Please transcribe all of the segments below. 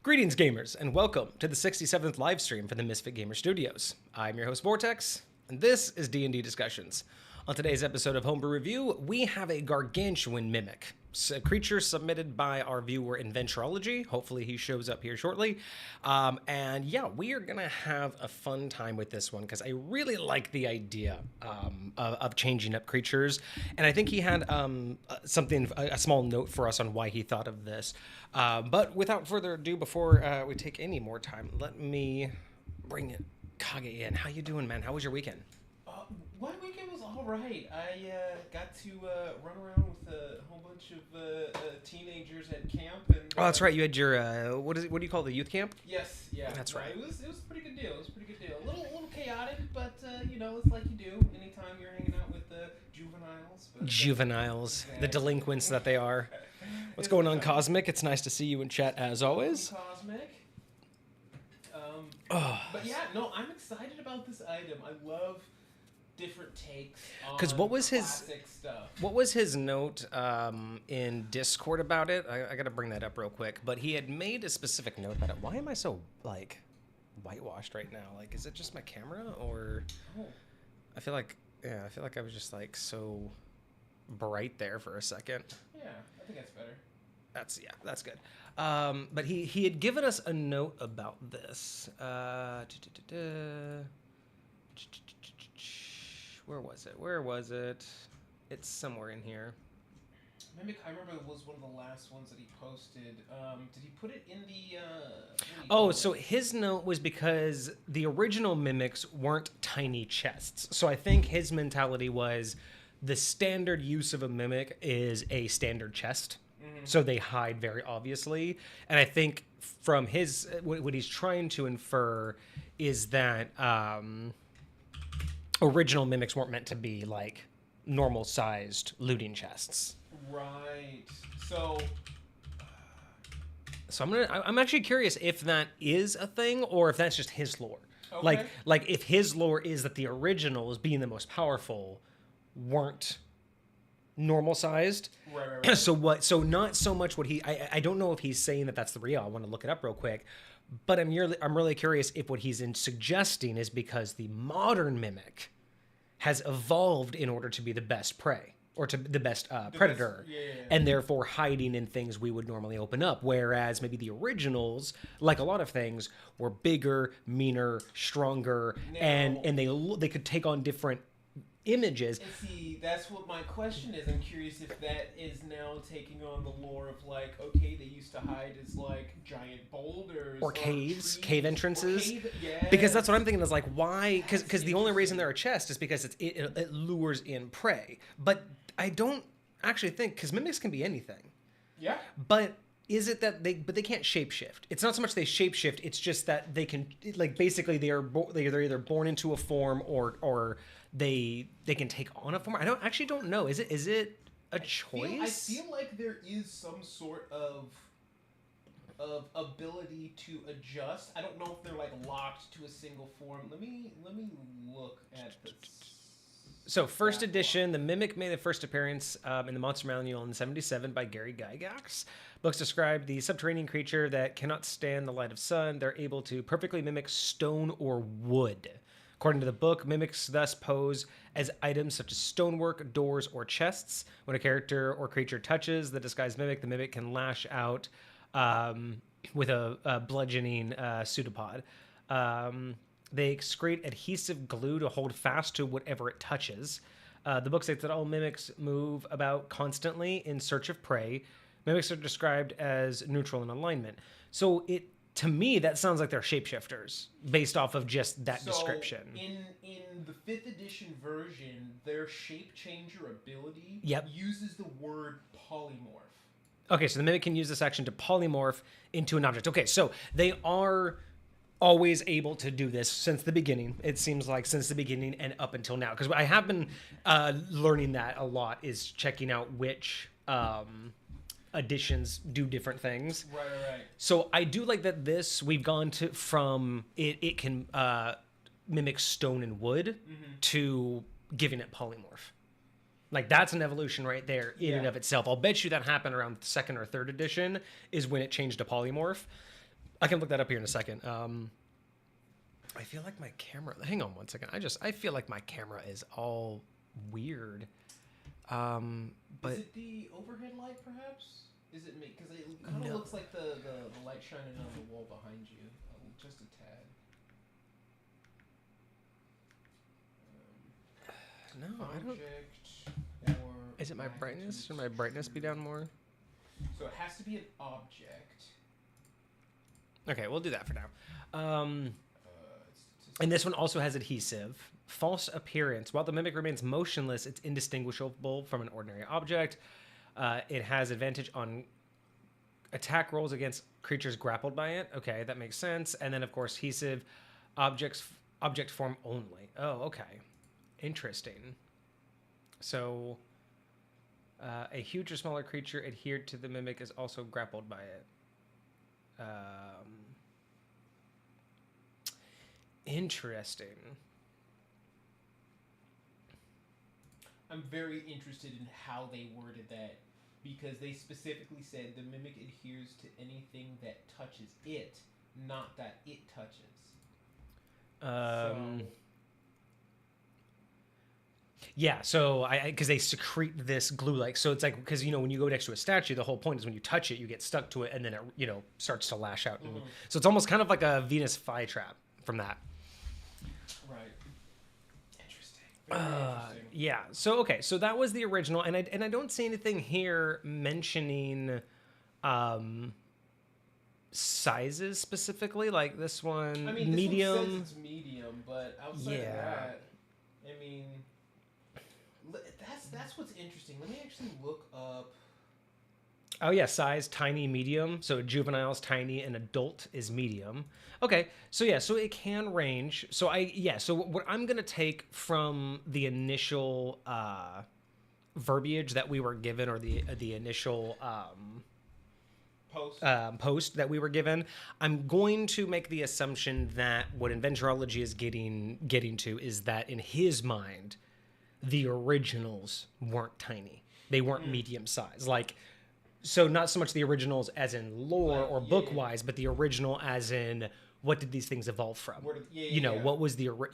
Greetings, gamers, and welcome to the 67th live stream for the MisfitGamersStudios. I'm your host, Vortex, and this is D&D Discussions. On today's episode of Homebrew Review, we have a Gargantuan Mimic, a creature submitted by our viewer Inventurology. Hopefully he shows up here shortly. And yeah, we are going to have a fun time with this one because I really like the idea of changing up creatures. And I think he had a small note for us on why he thought of this. But without further ado, before we take any more time, let me bring it Kage in. How you doing, man? How was your weekend? My weekend was all right. I got to run around with a whole bunch of teenagers at camp. And, oh, that's right. You had your what do you call the youth camp? Yes, yeah. That's right. It was a pretty good deal. A little chaotic, but it's like you do anytime you're hanging out with the juveniles. But, juveniles, exactly. The delinquents that they are. What's going on, Cosmic? It's nice to see you in chat as always. Cosmic. But yeah, no, I'm excited about this item. I love different takes on classic stuff. What was his note in Discord about it? I gotta bring that up real quick. But he had made a specific note about it. Why am I so whitewashed right now? Is it just my camera or? Oh. I feel like I was just so bright there for a second. Yeah, I think that's better. That's good. But he had given us a note about this. Where was it? It's somewhere in here. Mimic, I remember it was one of the last ones that he posted. Did he put it in the... so his note was because the original Mimics weren't tiny chests. So I think his mentality was the standard use of a Mimic is a standard chest. Mm-hmm. So they hide very obviously. And I think from his... what he's trying to infer is that... original Mimics weren't meant to be normal-sized looting chests. Right. So I'm actually curious if that is a thing or if that's just his lore. Okay. Like if his lore is that the originals, being the most powerful, weren't normal-sized. Right. So not so much what I don't know if he's saying that that's the real. I want to look it up real quick. But I'm really curious if what he's suggesting is because the modern Mimic has evolved in order to be the best prey or to the best predator, and therefore hiding in things we would normally open up. Whereas maybe the originals, like a lot of things, were bigger, meaner, stronger, and they could take on different images. And see, that's what my question is. I'm curious if that is now taking on the lore of okay, they used to hide as giant boulders or caves, trees, cave entrances. Yeah. Because that's what I'm thinking is why? Because the only reason they're a chest is because it lures in prey. But I don't actually think because mimics can be anything. Yeah. But is it that they can't shapeshift? It's not so much they shapeshift. It's just that they can basically they're either born into a form or they can take on a form. I don't know. Is it a choice? I feel like there is some sort of ability to adjust. I don't know if they're locked to a single form. Let me look at this. So first edition, the Mimic made the first appearance in the Monster Manual in 1977 by Gary Gygax. Books describe the subterranean creature that cannot stand the light of sun. They're able to perfectly mimic stone or wood. According to the book, mimics thus pose as items such as stonework, doors, or chests. When a character or creature touches the disguised mimic, the mimic can lash out with a bludgeoning pseudopod. They excrete adhesive glue to hold fast to whatever it touches. The book states that all mimics move about constantly in search of prey. Mimics are described as neutral in alignment. So to me, that sounds like they're shapeshifters based off of just that description. In the 5th edition version, their shape changer ability uses the word polymorph. Okay, so the mimic can use this action to polymorph into an object. Okay, so they are always able to do this since the beginning. It seems like since the beginning and up until now. Because I have been learning that a lot is checking out which editions do different things. Right. So I do like that we've gone from it can mimic stone and wood to giving it polymorph. That's an evolution right there in and of itself. I'll bet you that happened around the 2nd or 3rd edition is when it changed to polymorph. I can look that up here in a second. I feel like my camera. Hang on one second. I feel like my camera is all weird. But is it the overhead light, perhaps? Is it me? Because it kind of looks like the light shining on the wall behind you, just a tad. No, I don't. Object or Is it my brightness? magnitude Should my brightness be down more? So it has to be an object. Okay, we'll do that for now. And this one also has adhesive. False appearance. While the mimic remains motionless, it's indistinguishable from an ordinary object. It has advantage on attack rolls against creatures grappled by it. Okay, that makes sense. And then, of course, adhesive object form only. Oh, okay. Interesting. So, a huge or smaller creature adhered to the mimic is also grappled by it. Interesting. I'm very interested in how they worded that, because they specifically said the mimic adheres to anything that touches it, not that it touches. Yeah, so because they secrete this glue-like, so it's like, because when you go next to a statue, the whole point is when you touch it, you get stuck to it, and then it starts to lash out. And, so it's almost kind of like a Venus flytrap from that. Right. Interesting. Very interesting. Yeah. So okay, so that was the original, and I don't see anything here mentioning sizes specifically, like this one. I mean, medium. This one says it's medium, but outside of that, I mean, that's what's interesting. Let me actually look up. Oh yeah, size tiny, medium. So juvenile's tiny, and adult is medium. Okay, so yeah, so it can range. So so what I'm gonna take from the initial verbiage that we were given, or the initial post that we were given, I'm going to make the assumption that what Inventurology is getting to is that in his mind, the originals weren't tiny. They weren't medium size. Like, so not so much the originals as in lore or book-wise, but the original as in what did these things evolve from? What was the first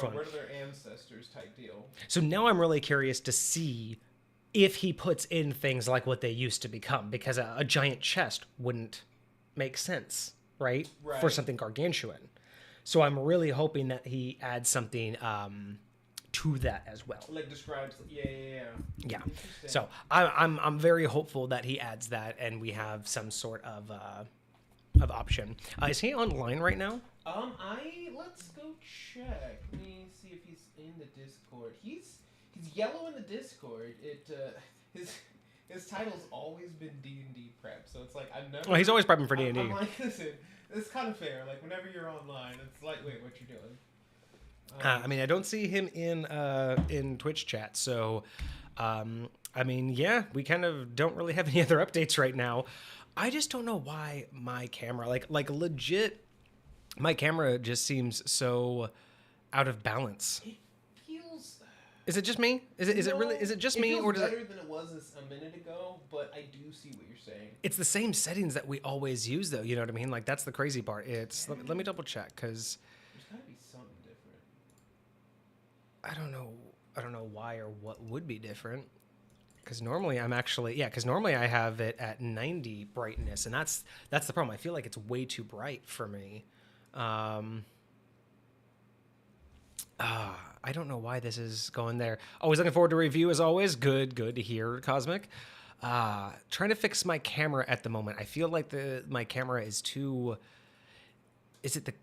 one? Where do their ancestors type deal? So now I'm really curious to see if he puts in things like what they used to become, because a giant chest wouldn't make sense, right? For something gargantuan. So I'm really hoping that he adds something to that as well. Like describes, yeah. So I'm very hopeful that he adds that, and we have some sort of option. Is he online right now? Let's go check. Let me see if he's in the Discord. He's yellow in the Discord. His title's always been D&D prep, so it's like I've never. Well, he's always prepping for D&D. I'm like, listen, it's kind of fair. Like whenever you're online, it's like, wait, what you're doing? I mean, I don't see him in Twitch chat, so we kind of don't really have any other updates right now. I just don't know why my camera, like legit, my camera just seems so out of balance. It feels. Is it just me? Is it really? Is it just me, or does better than it was a minute ago? But I do see what you're saying. It's the same settings that we always use, though. You know what I mean? Like that's the crazy part. It's let me double check, because there's gotta be something different. I don't know why or what would be different. Because normally I have it at 90 brightness, and that's the problem. I feel like it's way too bright for me. I don't know why this is going there. Always looking forward to review as always. Good to hear, Cosmic. Trying to fix my camera at the moment. I feel like my camera is too. Is it the?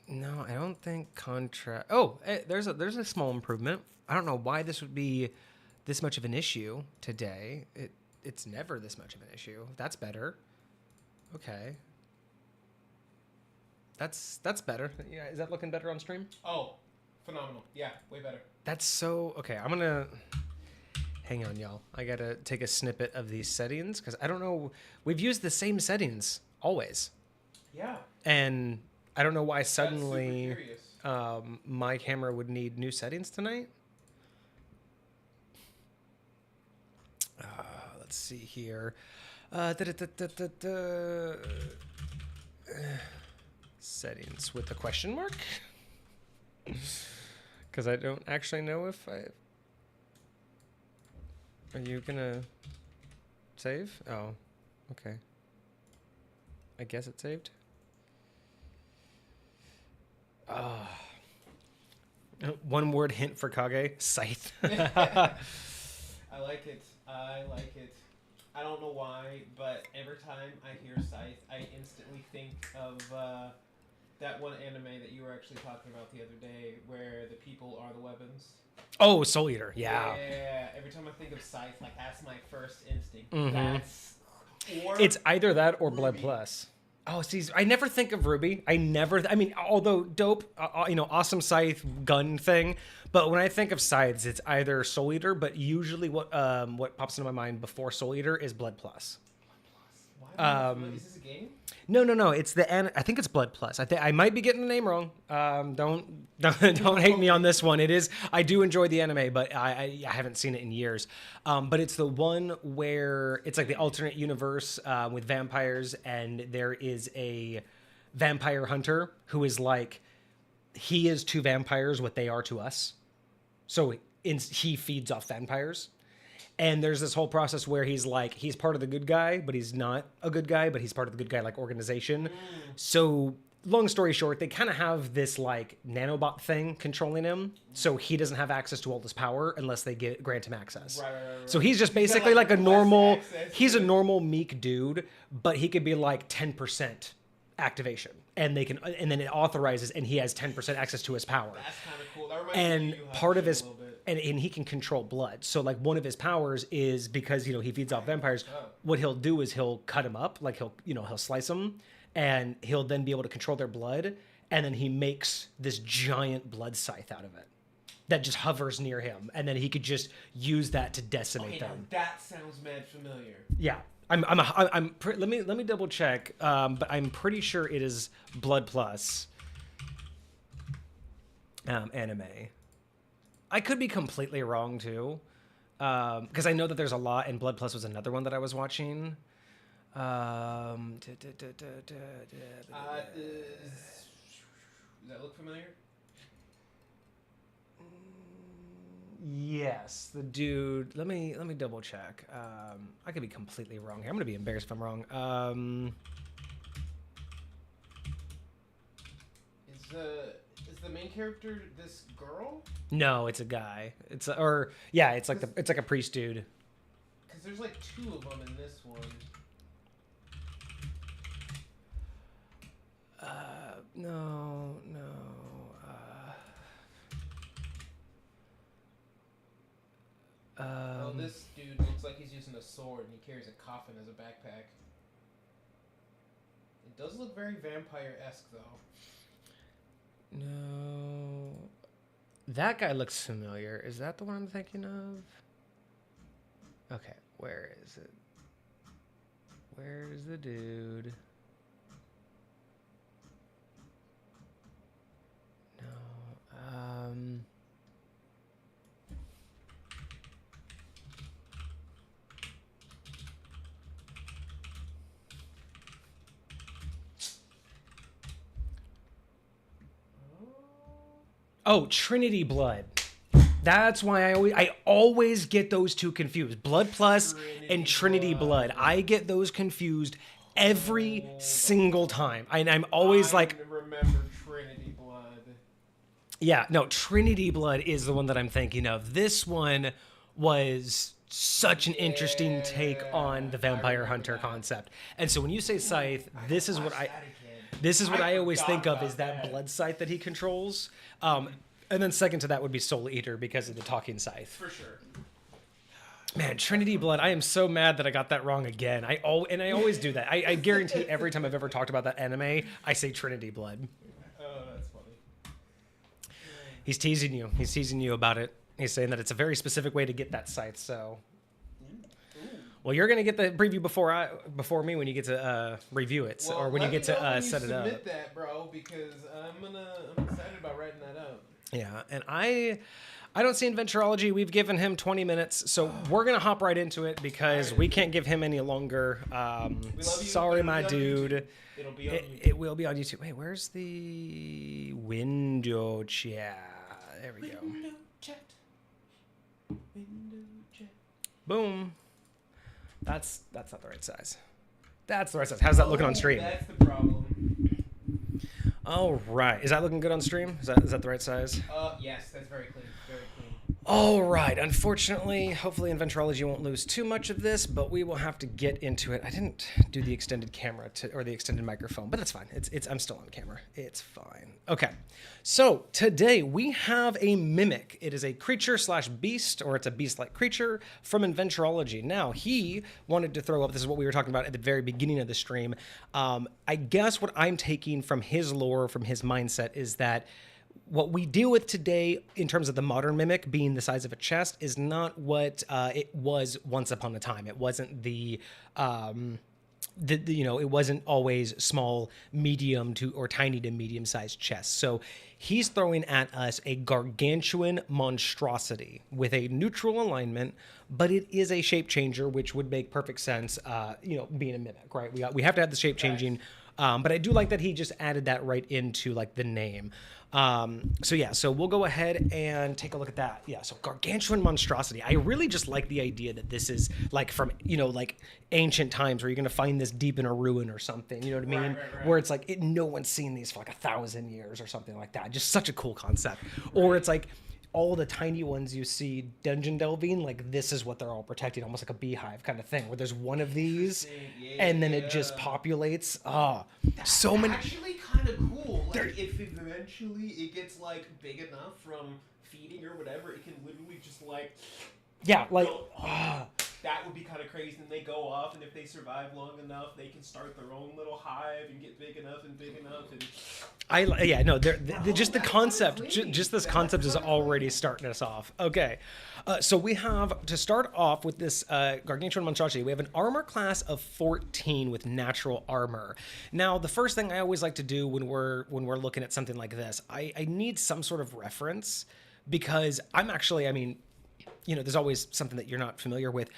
No, I don't think contrast. Oh, there's a small improvement. I don't know why this would be this much of an issue today. It's never this much of an issue. That's better. Okay. That's better. Yeah, is that looking better on stream? Oh, phenomenal. Yeah, way better. That's so okay. I'm gonna hang on, y'all. I gotta take a snippet of these settings because I don't know. We've used the same settings always. Yeah. And I don't know why suddenly my camera would need new settings tonight. Let's see here. Settings with a question mark? Because I don't actually know if I... Are you gonna save? Oh, okay. I guess it saved. One word hint for Kage, scythe. I like it. I like it. I don't know why, but every time I hear scythe, I instantly think of that one anime that you were actually talking about the other day, where the people are the weapons. Oh, Soul Eater, yeah. Yeah, every time I think of scythe, like that's my first instinct. Mhm. That's... Or It's either that or Ruby. Blood Plus. Oh, see, I never think of Ruby. I mean, although dope, awesome scythe gun thing. But when I think of scythes, it's either Soul Eater, but usually what pops into my mind before Soul Eater is Blood Plus. Why is this a game? No. It's I think it's Blood Plus. I might be getting the name wrong. Don't hate me on this one. It is. I do enjoy the anime, but I haven't seen it in years. But it's the one where it's like the alternate universe with vampires, and there is a vampire hunter who is like, he is to vampires what they are to us. So he feeds off vampires. And there's this whole process where he's like, he's part of the good guy, but he's not a good guy, but he's part of the good guy, like, organization. So long story short, they kind of have this like nanobot thing controlling him. So he doesn't have access to all this power unless they grant him access. Right. So he's just He's got, basically like a normal, access he's to a it. normal meek dude, but he could be like 10% activation. And and then it authorizes, and he has 10% access to his power. That's kind of cool. That reminds me And of Yu Yu part of Hakusho his a little bit. and he can control blood. So like one of his powers is, because he feeds off vampires, what he'll do is he'll cut them up, like he'll slice them, and he'll then be able to control their blood, and then he makes this giant blood scythe out of it that just hovers near him, and then he could just use that to decimate Now them. that sounds mad familiar. Yeah. Let me double check, but I'm pretty sure it is Blood Plus anime. I could be completely wrong too, because I know that there's a lot, and Blood Plus was another one that I was watching. Does that look familiar? Yes, the dude. Let me double check. I could be completely wrong here. I'm gonna be embarrassed if I'm wrong. Is the main character this girl? No, it's a guy. It's like a priest dude. Because there's like two of them in this one. No. This dude looks like he's using a sword and he carries a coffin as a backpack. It does look very vampire-esque though. No. That guy looks familiar. Is that the one I'm thinking of? Okay, where is it? Where's the dude? No. Oh, Trinity Blood. That's why I always get those two confused. Blood Plus and Trinity Blood. I get those confused every single time. And I'm always like, remember Trinity Blood. Yeah, no, Trinity Blood is the one that I'm thinking of. This one was such an interesting take on the vampire hunter concept. And so when you say scythe, this is what I always think of, is that blood scythe that he controls. And then second to that would be Soul Eater because of the talking scythe. For sure. Man, Trinity Blood, I am so mad that I got that wrong again. I always do that. I guarantee every time I've ever talked about that anime, I say Trinity Blood. Oh, that's funny. He's teasing you. He's teasing you about it. He's saying that it's a very specific way to get that scythe, so... Well, you're gonna get the preview before me when you get to review it, or when you get to set it up. Submit that, bro, because I'm excited about writing that up. Yeah, and I I don't see Inventurology. We've given him 20 minutes, so we're going to hop right into it because we can't give him any longer. Sorry, my dude. It'll be on YouTube. It will be on YouTube. Wait, where's the window chat? There we go. Window chat. Window chat. Boom. That's not the right size. That's the right size. How's that looking on stream? That's the problem. All right. Is that looking good on stream? Is that the right size? Yes, that's very clean. Very clean. All right. Unfortunately, hopefully Inventurology won't lose too much of this, but we will have to get into it. I didn't do the extended camera or the extended microphone, but that's fine. I'm still on camera. It's fine. Okay. So today we have a Mimic. It is a creature / beast, or it's a beast-like creature from Inventurology. Now, he wanted to throw up, this is what we were talking about at the very beginning of the stream. I guess what I'm taking from his lore, from his mindset, is that what we deal with today in terms of the modern Mimic being the size of a chest is not what it was once upon a time. It wasn't it wasn't always small, medium to or tiny to medium-sized chests. So he's throwing at us a gargantuan monstrosity with a neutral alignment, but it is a shape changer, which would make perfect sense. Being a Mimic, right? We have to have the shape changing. But I do like that he just added that right into like the name. So we'll go ahead and take a look at that. Yeah, so Gargantuan Monstrosity. I really just like the idea that this is like from, like ancient times where you're going to find this deep in a ruin or something, you know what I mean? Right. Where it's like, no one's seen these for like 1,000 years or something like that. Just such a cool concept. Or it's like, all the tiny ones you see dungeon delving, like this is what they're all protecting, almost like a beehive kind of thing, where there's one of these and then it just populates. That's so many. Actually, kind of cool. Like if eventually it gets like big enough from feeding or whatever, it can literally just like. Yeah, like. That would be kind of crazy. And they go off, and if they survive long enough, they can start their own little hive and get big enough. And just the concept, just this concept is already starting us off. Okay, so we have to start off with this Gargantuan Monstrosity. We have an armor class of 14 with natural armor. Now, the first thing I always like to do when we're looking at something like this, I need some sort of reference because there's always something that you're not familiar with,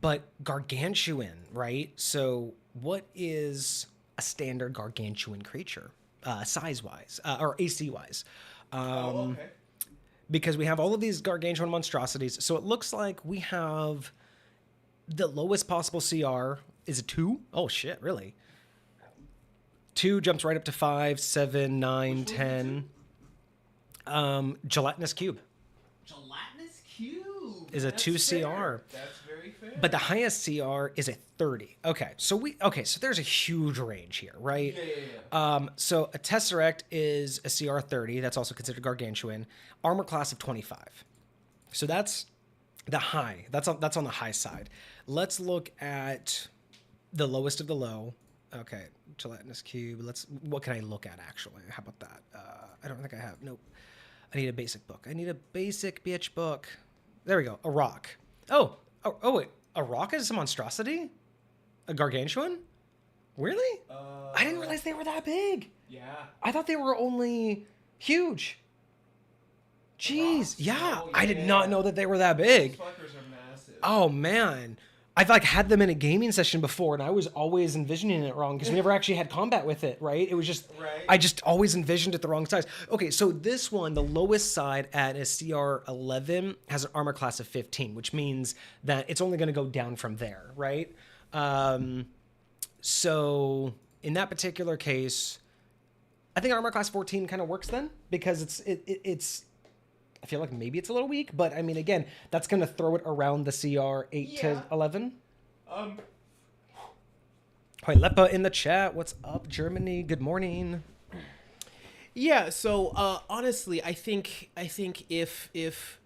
but gargantuan, right? So what is a standard gargantuan creature, size-wise, or AC-wise? Okay. Because we have all of these gargantuan monstrosities, so it looks like we have the lowest possible CR is a 2. Oh, shit, really? 2 jumps right up to 5, 7, 9, 10. Gelatinous Cube. Gelatinous Cube Is a 2 CR. That's very fair. But the highest CR is a 30. Okay, so there's a huge range here, right? Yeah. So a Tesseract is a CR 30. That's also considered gargantuan. Armor class of 25. So that's the high. That's on the high side. Let's look at the lowest of the low. Okay, Gelatinous Cube. What can I look at actually? How about that? I don't think I have. Nope. I need a basic book. I need a basic bitch book. There we go. A rock. Oh, wait. A rock is a monstrosity? A gargantuan? Really? I didn't realize they were that big. Yeah. I thought they were only huge. Jeez. Yeah. I did not know that they were that big. Those fuckers are massive. Oh, man. I've had them in a gaming session before, and I was always envisioning it wrong because we never actually had combat with it, right? It was just, right. I just always envisioned it the wrong size. Okay, so this one, the lowest side at a CR 11 has an armor class of 15, which means that it's only going to go down from there, right? So in that particular case, I think armor class 14 kind of works then because it's. I feel like maybe it's a little weak, but I mean, again, that's going to throw it around the CR 8 to 11. Hoi, Leppa in the chat. What's up, Germany? Good morning. Yeah. So honestly, I think if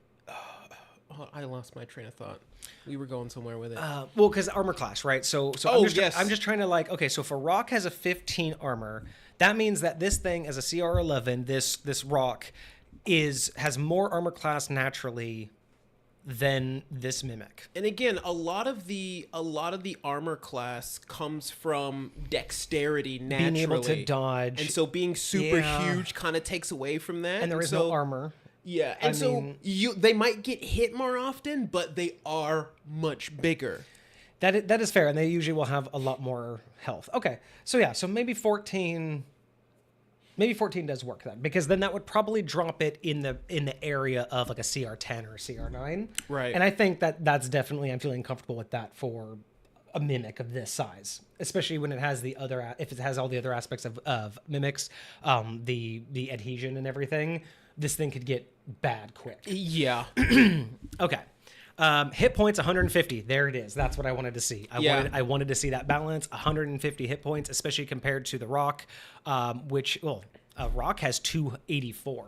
I lost my train of thought. We were going somewhere with it. Well, because armor class, right? So I'm just trying to okay. So if a rock has a 15 armor, that means that this thing as a CR 11, this rock has more armor class naturally than this Mimic. And again, a lot of the armor class comes from dexterity naturally. Being able to dodge. And so being super huge kind of takes away from that. And there is no armor. Yeah, and they might get hit more often, but they are much bigger. That is fair, and they usually will have a lot more health. Okay, so maybe 14. Maybe 14 does work then, because then that would probably drop it in the area of like a CR10 or a CR9. Right. And I think that's definitely, I'm feeling comfortable with that for a mimic of this size, especially when it has if it has all the other aspects of mimics, the adhesion and everything. This thing could get bad quick. Yeah. Okay. Hit points 150. There it is. That's what I wanted to see. I wanted to see that balance. 150 hit points, especially compared to the rock, which rock has 284.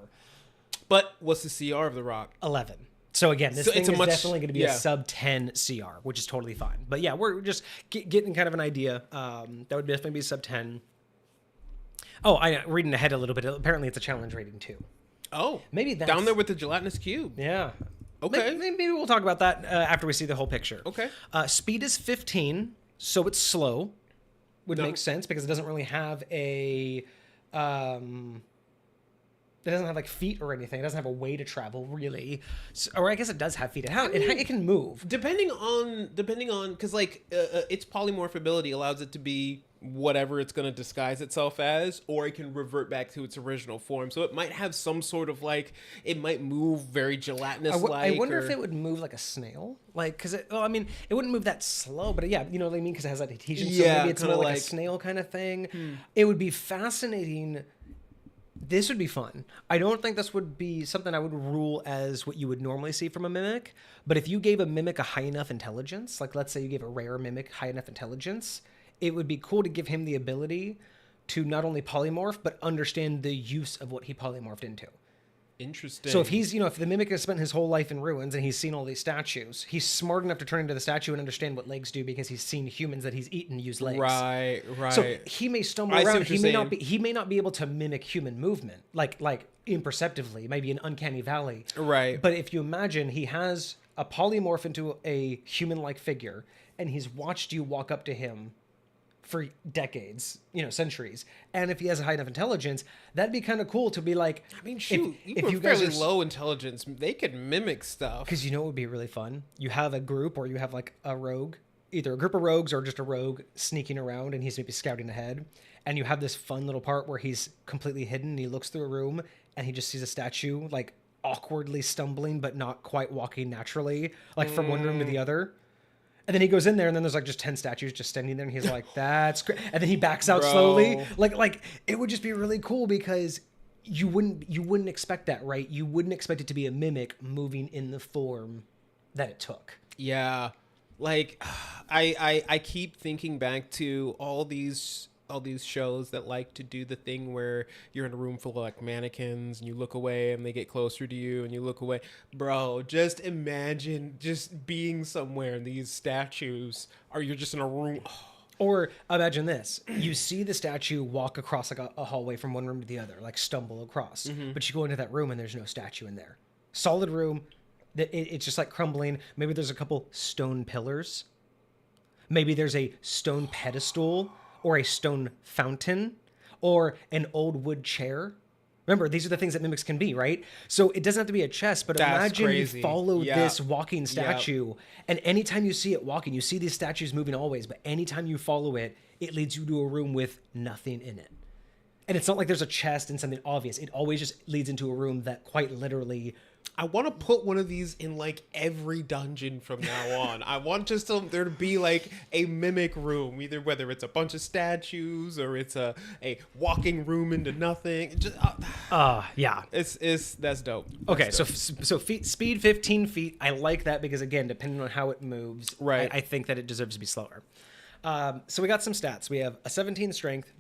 But what's the CR of the rock? 11. So again, this thing is definitely going to be a sub 10 CR, which is totally fine. But yeah, we're just getting kind of an idea. That would definitely be sub 10. Oh, I'm reading ahead a little bit. Apparently, it's a challenge rating too. Oh, maybe that's down there with the gelatinous cube. Yeah. Okay. Maybe we'll talk about that after we see the whole picture. Okay. Speed is 15, so it's slow. Would make sense because it doesn't really have a... it doesn't have like feet or anything. It doesn't have a way to travel really. So, or I guess it does have feet. It can move. Depending on, because like its polymorph ability allows it to be whatever it's going to disguise itself as, or it can revert back to its original form. So it might have some sort of like, it might move very gelatinous-like. I wonder if it would move like a snail, like because it wouldn't move that slow, but yeah, you know what I mean, because it has that adhesion. So maybe it's more like a snail kind of thing. It would be fascinating. This would be fun. I don't think this would be something I would rule as what you would normally see from a mimic, but if you gave a mimic a high enough intelligence, like let's say you gave a rare mimic high enough intelligence, it would be cool to give him the ability to not only polymorph, but understand the use of what he polymorphed into. Interesting. So if if the mimic has spent his whole life in ruins and he's seen all these statues, he's smart enough to turn into the statue and understand what legs do because he's seen humans that he's eaten use legs. Right. So he may stumble around. He may not be able to mimic human movement, like imperceptibly, maybe an uncanny valley. Right. But if you imagine he has a polymorph into a human-like figure and he's watched you walk up to him for decades, centuries. And if he has a high enough intelligence, that'd be kind of cool to be like, I mean, shoot, if you guys fairly low intelligence, they could mimic stuff. Because what would be really fun? You have a group or you have like a rogue, either a group of rogues or just a rogue sneaking around and he's maybe scouting ahead. And you have this fun little part where he's completely hidden and he looks through a room and he just sees a statue like awkwardly stumbling, but not quite walking naturally, like from one room to the other. And then he goes in there, and then there's like just 10 statues just standing there, and he's like, "That's great." And then he backs out slowly. Like it would just be really cool because you wouldn't expect that, right? You wouldn't expect it to be a mimic moving in the form that it took. Yeah, like I keep thinking back to all these shows that like to do the thing where you're in a room full of like mannequins and you look away and they get closer to you and you look away. Bro, just imagine just being somewhere and these statues you're just in a room. Or imagine this. You see the statue walk across like a hallway from one room to the other, like stumble across. But you go into that room and there's no statue in there. Solid room. It's just like crumbling. Maybe there's a couple stone pillars. Maybe there's a stone pedestal. Or a stone fountain, or an old wood chair. Remember, these are the things that mimics can be, right? So it doesn't have to be a chest, but imagine you follow this walking statue, and anytime you see it walking, you see these statues moving always, but anytime you follow it, it leads you to a room with nothing in it. And it's not like there's a chest and something obvious. It always just leads into a room that quite literally... I want to put one of these in like every dungeon from now on. I want there to be like a mimic room, whether it's a bunch of statues or it's a walking room into nothing. Just, yeah, that's dope. Okay, so speed 15 feet. I like that because again, depending on how it moves, right? I think that it deserves to be slower. So we got some stats. We have a 17 strength,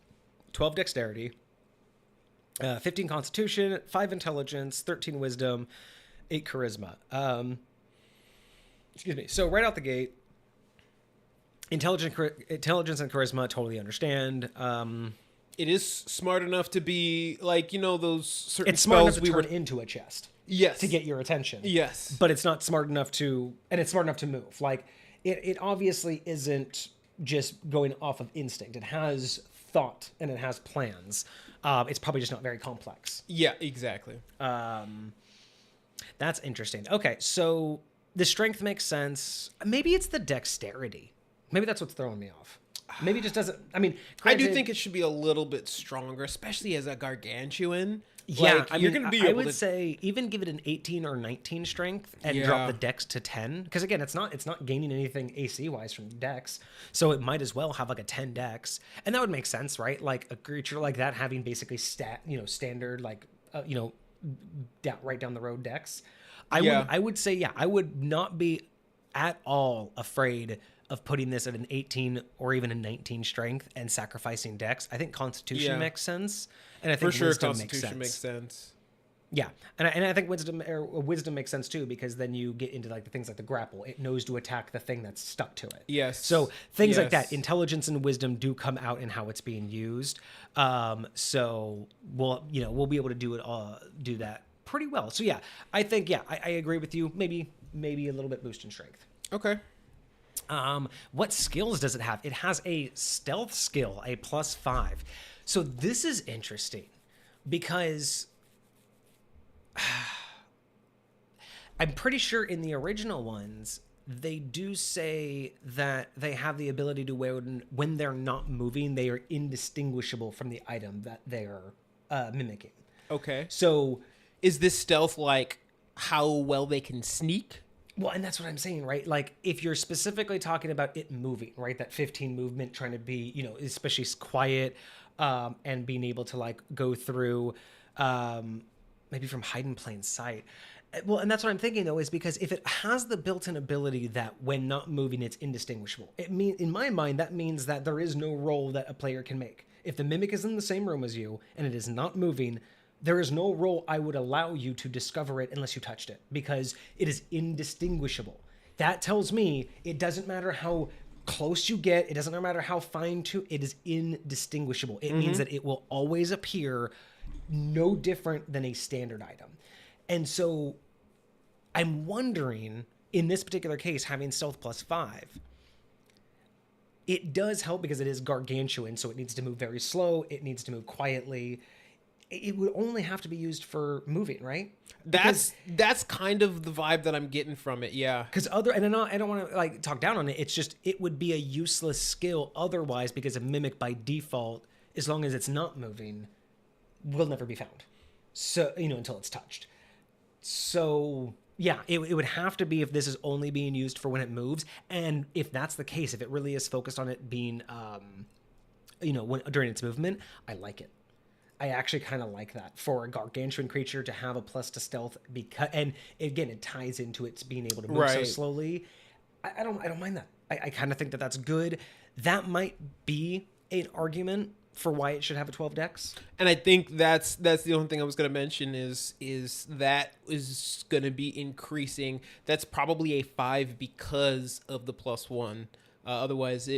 12 dexterity, 15 constitution, 5 intelligence, 13 wisdom. 8 charisma. Excuse me. So right out the gate, intelligence and charisma, totally understand. It is smart enough to be like, those certain it's smart spells enough to turn into a chest. Yes. To get your attention. Yes. But it's not smart enough and it's smart enough to move. Like it obviously isn't just going off of instinct. It has thought and it has plans. It's probably just not very complex. Yeah, exactly. That's interesting. Okay, so the strength makes sense. Maybe it's the dexterity. Maybe that's what's throwing me off. Maybe it just doesn't. I mean, I granted, do think it should be a little bit stronger, especially as a Gargantuan. Yeah, Like, you're going to be I able would to... say even give it an 18 or 19 strength and drop the dex to 10. Because again, it's not gaining anything AC wise from dex, so it might as well have like a 10 dex, and that would make sense, right? Like a creature like that having basically standard like right down the road dex. I would say I would not be at all afraid of putting this at an 18 or even a 19 strength and sacrificing dex. I think Constitution makes sense, and I think For sure, Wisdom Constitution makes sense. Yeah, and I think wisdom makes sense too, because then you get into like the things like the grapple. It knows to attack the thing that's stuck to it. Yes. So things like that, intelligence and wisdom do come out in how it's being used. So we'll be able to do that pretty well. So yeah, I think I agree with you. Maybe a little bit boost in strength. Okay. What skills does it have? It has a stealth skill, a +5. So this is interesting because I'm pretty sure in the original ones, they do say that they have the ability to when they're not moving, they are indistinguishable from the item that they're mimicking. Okay. So is this stealth like how well they can sneak? Well, and that's what I'm saying, right? Like, if you're specifically talking about it moving, right? That 15 movement, trying to be, especially quiet, and being able to like go through, maybe from hide in plain sight. Well, and that's what I'm thinking though, is because if it has the built-in ability that when not moving, it's indistinguishable. In my mind, that means that there is no roll that a player can make. If the mimic is in the same room as you and it is not moving, there is no roll I would allow you to discover it unless you touched it, because it is indistinguishable. That tells me it doesn't matter how close you get, it doesn't matter how it is indistinguishable. It means that it will always appear no different than a standard item. And so I'm wondering, in this particular case, having stealth +5, it does help because it is gargantuan, so it needs to move very slow, it needs to move quietly. It would only have to be used for moving, right? That's kind of the vibe that I'm getting from it, yeah. Because I don't want to like talk down on it. It's just it would be a useless skill otherwise, because a mimic by default, as long as it's not moving, will never be found. So until it's touched. So yeah, it would have to be if this is only being used for when it moves, and if that's the case, if it really is focused on it being, during its movement, I like it. I actually kind of like that for a gargantuan creature to have a plus to stealth, because, and again, it ties into its being able to move so slowly. I don't mind that. I kind of think that that's good. That might be an argument for why it should have a 12 dex. And I think that's the only thing I was going to mention is that is going to be increasing. That's probably a 5 because of the +1. Otherwise,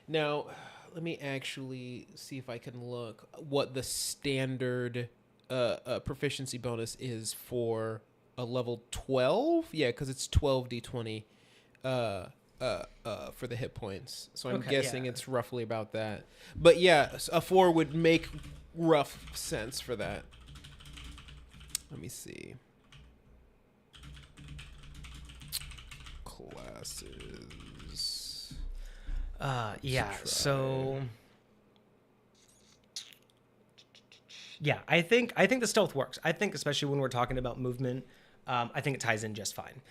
now. Let me actually see if I can look what the standard proficiency bonus is for a level 12. Yeah, because it's 12d20 for the hit points. So I'm guessing it's roughly about that. But yeah, a 4 would make rough sense for that. Let me see. Classes. So yeah, I think the stealth works. I think especially when we're talking about movement, I think it ties in just fine.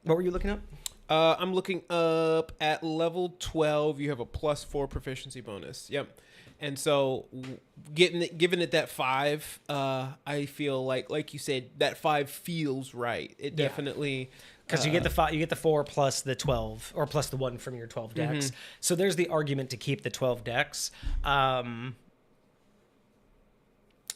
What were you looking up? I'm looking up at level 12. You have a +4 proficiency bonus. Yep. And so giving it that 5, I feel like you said, that 5 feels right. It definitely. Because you get the 4 plus the 12, or plus the 1 from your 12 dex. So there's the argument to keep the 12 dex. I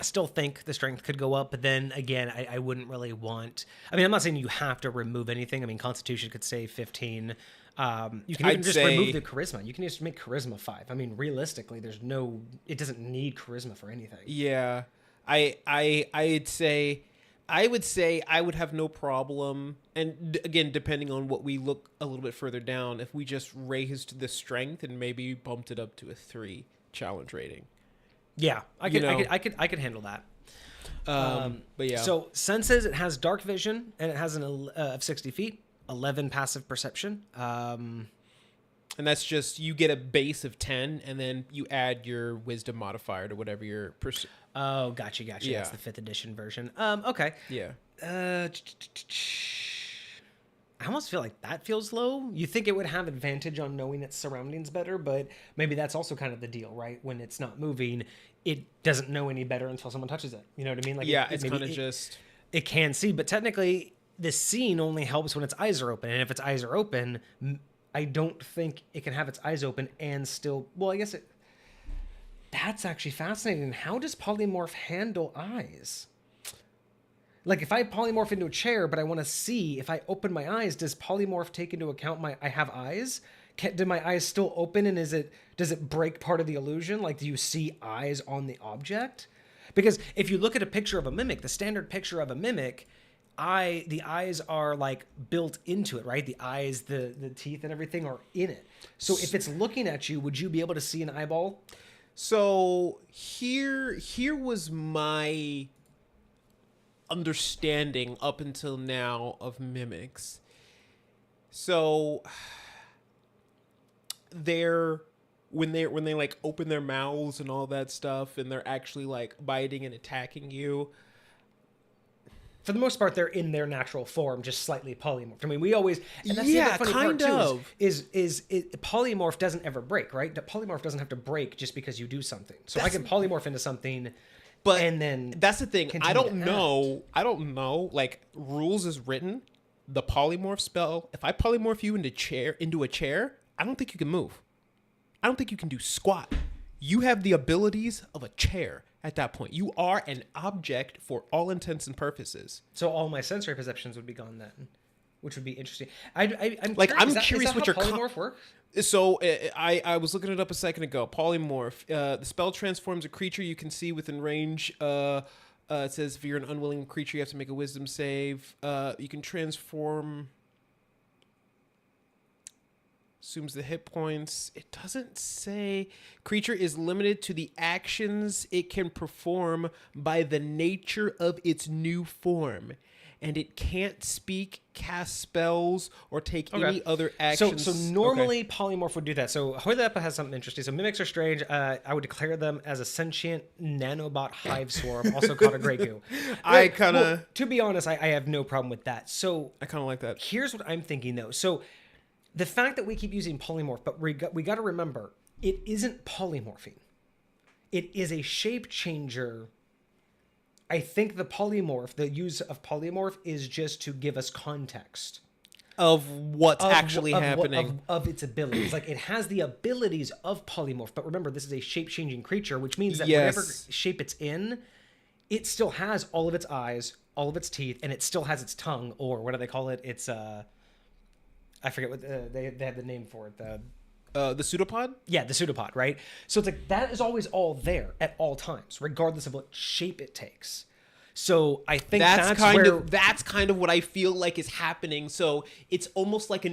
still think the strength could go up, but then again, I wouldn't really want. I mean, I'm not saying you have to remove anything. I mean, Constitution could say 15. You can even just remove the charisma. You can just make charisma 5. I mean, realistically, it doesn't need charisma for anything. Yeah, I would say I would have no problem, and again, depending on what we look a little bit further down, if we just raised the strength and maybe bumped it up to a 3 challenge rating. Yeah, I could handle that. But yeah. So senses, it has dark vision and it has of 60 feet, 11 passive perception. And that's just, you get a base of 10, and then you add your wisdom modifier to whatever your... Oh, gotcha. Yeah. That's the 5th edition version. Okay. Yeah. I almost feel like that feels low. You think it would have advantage on knowing its surroundings better, but maybe that's also kind of the deal, right? When it's not moving, it doesn't know any better until someone touches it. You know what I mean? Like Yeah, it's kind of just... It can see, but technically the seeing only helps when its eyes are open. And if its eyes are open, I don't think it can have its eyes open and still... Well, I guess that's actually fascinating. How does polymorph handle eyes? Like if I polymorph into a chair, but I want to see, if I open my eyes, does polymorph take into account I have eyes? Do my eyes still open, and does it break part of the illusion? Like, do you see eyes on the object? Because if you look at a picture of a mimic, the standard picture of a mimic, the eyes are like built into it, right? The eyes, the teeth and everything are in it. So if it's looking at you, would you be able to see an eyeball? So here was my understanding up until now of mimics. So when they like open their mouths and all that stuff, and they're actually like biting and attacking you, for the most part, they're in their natural form, just slightly polymorphed. I mean, we always... And that's yeah, the funny kind part, of. Too, is polymorph doesn't ever break, right? The polymorph doesn't have to break just because you do something. So I can polymorph into something, but and then... That's the thing. I don't know. Act. I don't know. Like, rules is written, the polymorph spell, if I polymorph you into a chair, I don't think you can move. I don't think you can do squat. You have the abilities of a chair. At that point, you are an object for all intents and purposes. So all my sensory perceptions would be gone then, which would be interesting. I'm curious what your polymorph works. So I was looking it up a second ago. Polymorph. The spell transforms a creature you can see within range. It says if you're an unwilling creature, you have to make a wisdom save. You can transform. Assumes the hit points. It doesn't say. Creature is limited to the actions it can perform by the nature of its new form. And it can't speak, cast spells, or take any other actions. So normally polymorph would do that. So Hoylepa has something interesting. So mimics are strange. I would declare them as a sentient nanobot hive swarm, also called a Grey Goo. To be honest, I have no problem with that. So I kind of like that. Here's what I'm thinking, though. So the fact that we keep using polymorph, but we got to remember, it isn't polymorphing. It is a shape changer. I think the use of polymorph is just to give us context of what's actually happening. Of its abilities. Like, it has the abilities of polymorph, but remember, this is a shape-changing creature, which means that whatever shape it's in, it still has all of its eyes, all of its teeth, and it still has its tongue, or what do they call it? It's I forget what they have the name for it. The pseudopod? Yeah, the pseudopod, right? So it's like that is always all there at all times, regardless of what shape it takes. So I think that's kind of what I feel like is happening. So it's almost like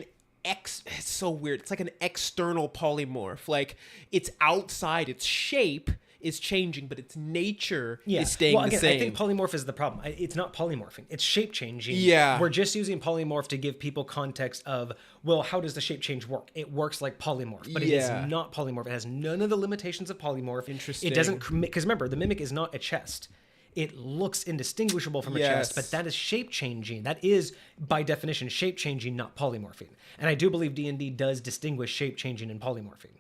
it's so weird. It's like an external polymorph. Like, it's outside, its shape is changing, but its nature is staying the same. I think polymorph is the problem. It's not polymorphing. It's shape changing. Yeah. We're just using polymorph to give people context of, well, how does the shape change work? It works like polymorph, but it is not polymorph. It has none of the limitations of polymorph. Interesting. It doesn't, because remember, the mimic is not a chest. It looks indistinguishable from a chest, but that is shape changing. That is, by definition, shape changing, not polymorphing. And I do believe D&D does distinguish shape changing and polymorphing.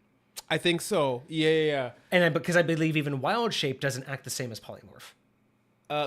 I think so. Yeah. And because I believe even wild shape doesn't act the same as polymorph.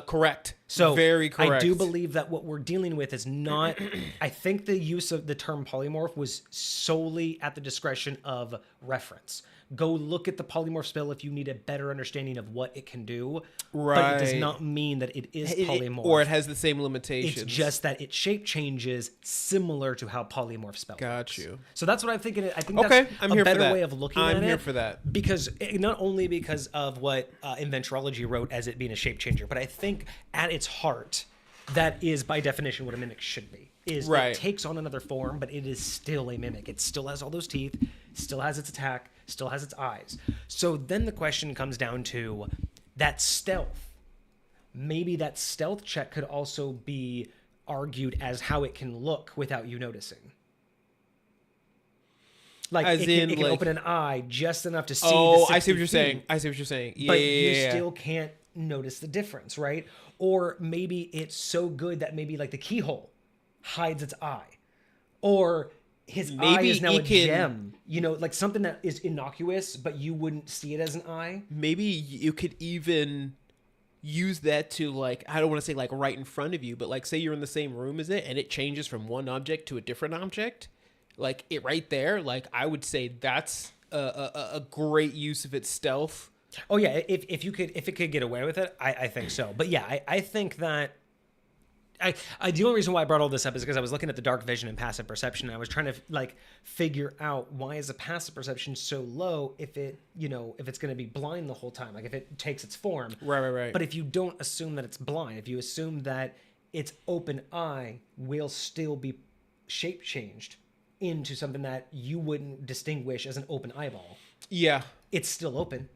Correct. So very correct. I do believe that what we're dealing with is not... I think the use of the term polymorph was solely at the discretion of reference. Go look at the polymorph spell if you need a better understanding of what it can do. Right. But it does not mean that it is polymorph. Or it has the same limitations. It's just that its shape changes similar to how polymorph spell Got works. you. So that's what I'm thinking. I think that's a better way of looking at it. I'm here for that. Because not only because of what Inventurology wrote as it being a shape changer, but I think at its heart, that is by definition what a mimic should be. It takes on another form, but it is still a mimic. It still has all those teeth, still has its attack, still has its eyes. So then the question comes down to that stealth. maybe that stealth check could also be argued as how it can look without you noticing. Like As it can like, open an eye just enough to see. Oh, the I see what 60 you're feet, saying. I see what you're saying. Yeah, but yeah, you yeah. still can't notice the difference, right? Or maybe it's so good that maybe like the keyhole hides its eye, or his eye Maybe is now he a can- gem. You know, like something that is innocuous, but you wouldn't see it as an eye. Maybe you could even use that to like, I don't want to say like right in front of you, but like say you're in the same room as it and it changes from one object to a different object, like it right there. Like I would say that's a great use of its stealth. Oh yeah, if it could get away with it, I think so. But yeah, I think that the only reason why I brought all this up is because I was looking at the dark vision and passive perception, and I was trying to like figure out why is the passive perception so low if it, you know, if it's going to be blind the whole time, like if it takes its form. Right. But if you don't assume that it's blind, if you assume that its open eye will still be shape changed into something that you wouldn't distinguish as an open eyeball, Yeah. it's still open.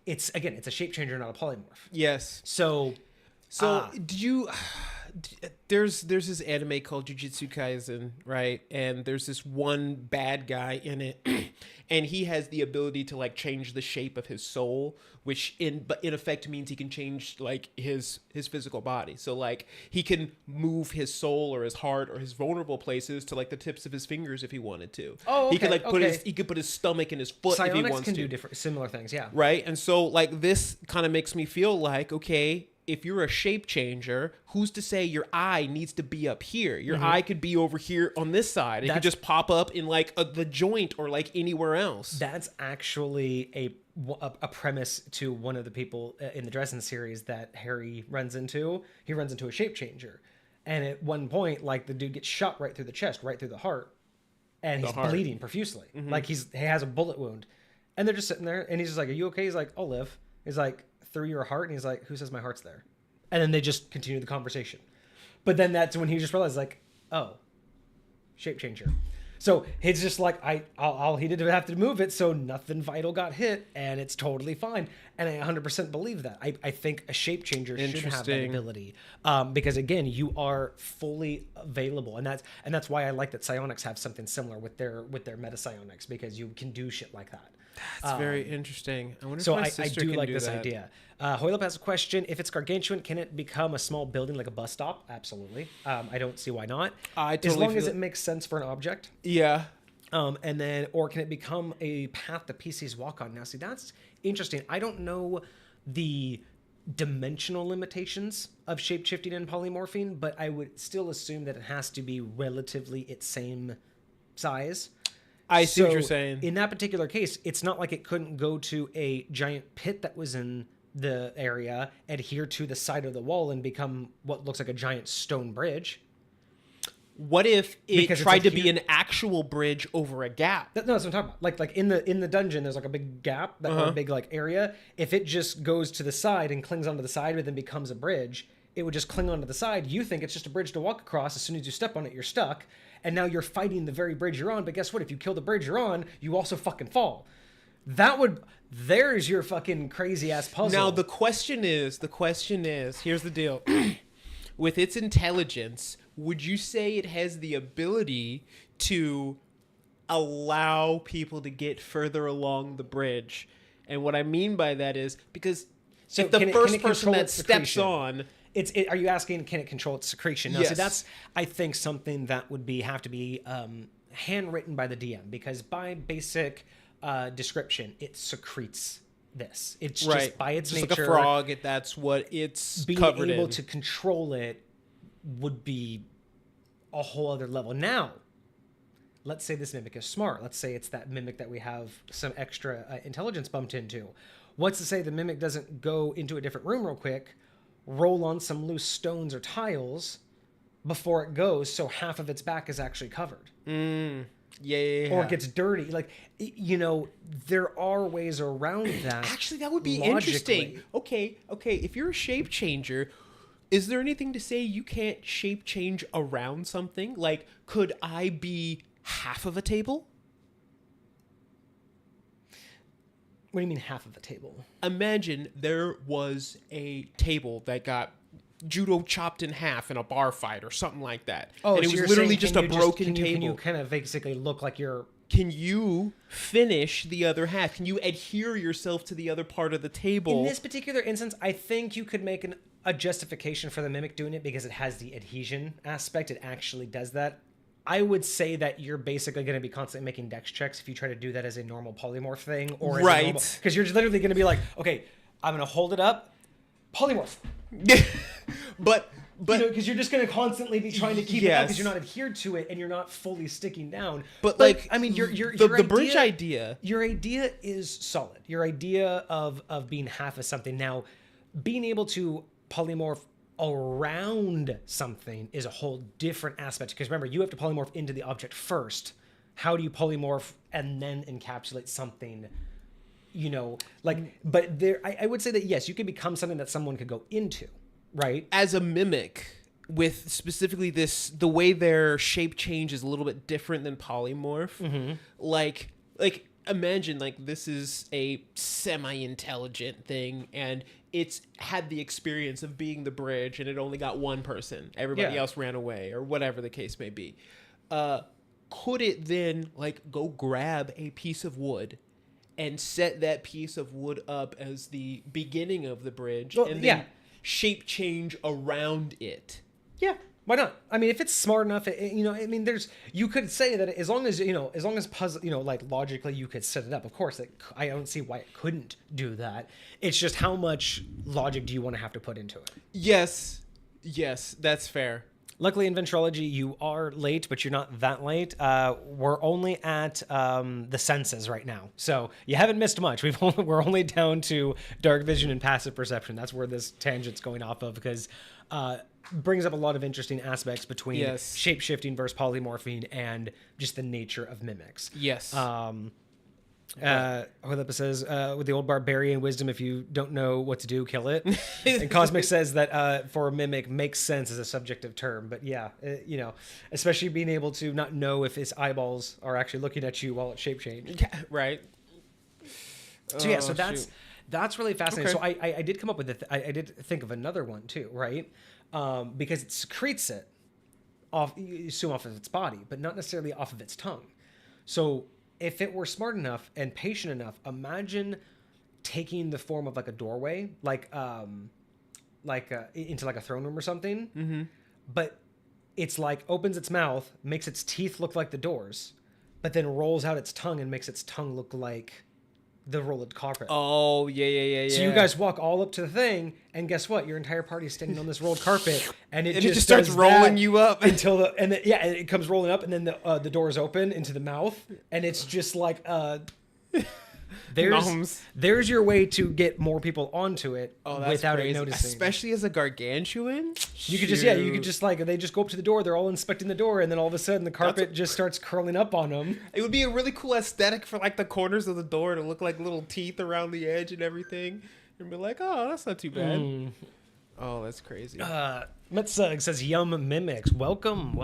It's again, it's a shape changer, not a polymorph. Yes. So Did you? There's this anime called Jujutsu Kaisen, right? And there's this one bad guy in it, and he has the ability to like change the shape of his soul, which in effect means he can change like his physical body. So like he can move his soul or his heart or his vulnerable places to like the tips of his fingers if he wanted to. Oh, He could okay, like put okay. he could put his stomach in his foot if he psionics wants can to. do different, similar things. Yeah. Right? And so like this kind of makes me feel like, okay, if you're a shape changer, who's to say your eye needs to be up here? Your eye could be over here on this side. It could just pop up in like the joint or like anywhere else. That's actually a premise to one of the people in the Dresden series that Harry runs into. He runs into a shape changer, and at one point, like the dude gets shot right through the chest, right through the heart, and he's bleeding profusely. Like he has a bullet wound, and they're just sitting there, and he's just like, "Are you okay?" He's like, "I'll live." He's like, "Through your heart," and he's like, "Who says my heart's there?" And then they just continue the conversation. But then that's when he just realized, like, oh, shape changer. So it's just like he didn't have to move it, so nothing vital got hit, and it's totally fine. And I 100% believe that. I think a shape changer should have that ability, because again, you are fully available, and that's why I like that psionics have something similar with their meta psionics, because you can do shit like that. That's very interesting. I wonder So if my I sister do can like do this that. idea. Hoylup has a question. If it's gargantuan, can it become a small building like a bus stop? Absolutely. I don't see why not. I totally as long as feel it makes sense for an object. Yeah. And then, or can it become a path that PCs walk on? Now, see, that's interesting. I don't know the dimensional limitations of shapeshifting and polymorphing, but I would still assume that it has to be relatively its same size. I see what you're saying. In that particular case, it's not like it couldn't go to a giant pit that was in the area, adhere to the side of the wall, and become what looks like a giant stone bridge. What if it Because it's tried to like be an actual bridge over a gap? No, that's what I'm talking about. Like in the dungeon, there's like a big gap, or a big like area. If it just goes to the side and clings onto the side, but then becomes a bridge, it would just cling onto the side. You think it's just a bridge to walk across. As soon as you step on it, you're stuck. And now you're fighting the very bridge you're on. But guess what? If you kill the bridge you're on, you also fucking fall. There's your fucking crazy ass puzzle. Now the question is, here's the deal. With its intelligence, would you say it has the ability to allow people to get further along the bridge? And what I mean by that is because So if the can it first person control that its steps secretion? on, Are you asking, can it control its secretion? No, Yes. so that's, I think, something that would have to be handwritten by the DM, because by basic description, it secretes this. It's just by its just nature. like a frog, that's what it's being covered able in. to control it would be a whole other level. Now, let's say this mimic is smart. Let's say it's that mimic that we have some extra intelligence bumped into. What's to say the mimic doesn't go into a different room real quick, roll on some loose stones or tiles before it goes, so half of its back is actually covered. Yeah. Or it gets dirty. Like, there are ways around that. Actually, that would be logically. interesting. Okay. If you're a shape changer, is there anything to say you can't shape change around something? Like, could I be half of a table? What do you mean half of a table? Imagine there was a table that got judo chopped in half in a bar fight or something like that. Oh, and it so was you're literally saying, just can a you broken can table. you kind of basically look like you're... Can you finish the other half? Can you adhere yourself to the other part of the table? In this particular instance, I think you could make a justification for the Mimic doing it because it has the adhesion aspect. It actually does that. I would say that you're basically going to be constantly making dex checks if you try to do that as a normal polymorph thing. Or right. Because you're literally going to be like, okay, I'm going to hold it up, polymorph. but because you're just going to constantly be trying to keep it up because you're not adhered to it and you're not fully sticking down. But like, I mean, your bridge idea. Your idea is solid. Your idea of being half of something. Now, being able to polymorph around something is a whole different aspect. Because remember, you have to polymorph into the object first. How do you polymorph and then encapsulate something? But there, I would say that yes, you can become something that someone could go into. Right. As a mimic, with specifically the way their shape change is a little bit different than polymorph. Mm-hmm. Like imagine like this is a semi-intelligent thing and it's had the experience of being the bridge and it only got one person. Everybody else ran away or whatever the case may be. Could it then like go grab a piece of wood and set that piece of wood up as the beginning of the bridge and then shape change around it? Yeah, why not? I mean, if it's smart enough, you could say that as long as puzzle, like logically you could set it up. Of course, I don't see why it couldn't do that. It's just how much logic do you want to have to put into it? Yes, that's fair. Luckily, Inventurology, you are late, but you're not that late. We're only at the senses right now, so you haven't missed much. We're only down to dark vision and passive perception. That's where this tangent's going off of, because brings up a lot of interesting aspects between shape-shifting versus polymorphing and just the nature of mimics. Yes. Hoylip says, with the old barbarian wisdom, if you don't know what to do, kill it. And Cosmic says that for a mimic makes sense as a subjective term. But yeah, especially being able to not know if his eyeballs are actually looking at you while it shape change. Right. So yeah, that's really fascinating. Okay. So I did come up with it. I did think of another one too, right? Because it secretes it off, you assume off of its body, but not necessarily off of its tongue. So if it were smart enough and patient enough, imagine taking the form of like a doorway, into like a throne room or something. Mm-hmm. But it's like opens its mouth, makes its teeth look like the doors, but then rolls out its tongue and makes its tongue look like the rolled carpet. Oh, yeah. So you guys walk all up to the thing, and guess what? Your entire party is standing on this rolled carpet, and it just starts rolling you up until it comes rolling up, and then the doors open into the mouth, and it's just like there's your way to get more people onto it without it noticing. Especially as a gargantuan. You could just they just go up to the door, they're all inspecting the door, and then all of a sudden the carpet just starts curling up on them. It would be a really cool aesthetic for like the corners of the door to look like little teeth around the edge and everything, and be like, oh, that's not too bad. Oh, that's crazy. Metzug says, yum mimics. Welcome.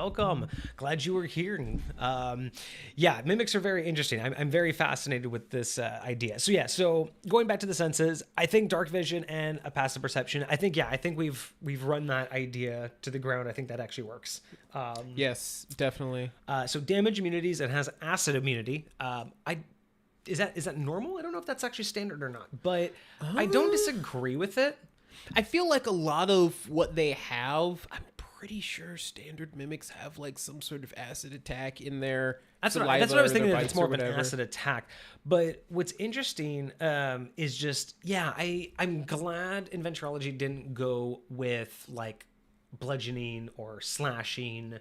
Glad you were here. Mimics are very interesting. I'm very fascinated with this idea. So going back to the senses, I think dark vision and a passive perception, I think we've run that idea to the ground. I think that actually works. Yes, definitely. So damage immunities, it has acid immunity. Is that normal? I don't know if that's actually standard or not, but I don't disagree with it. I feel like a lot of what they have, I'm pretty sure standard mimics have like some sort of acid attack in their saliva. That's what I was thinking. It's more of an acid attack. But what's interesting is just, I'm glad Inventurology didn't go with like bludgeoning or slashing,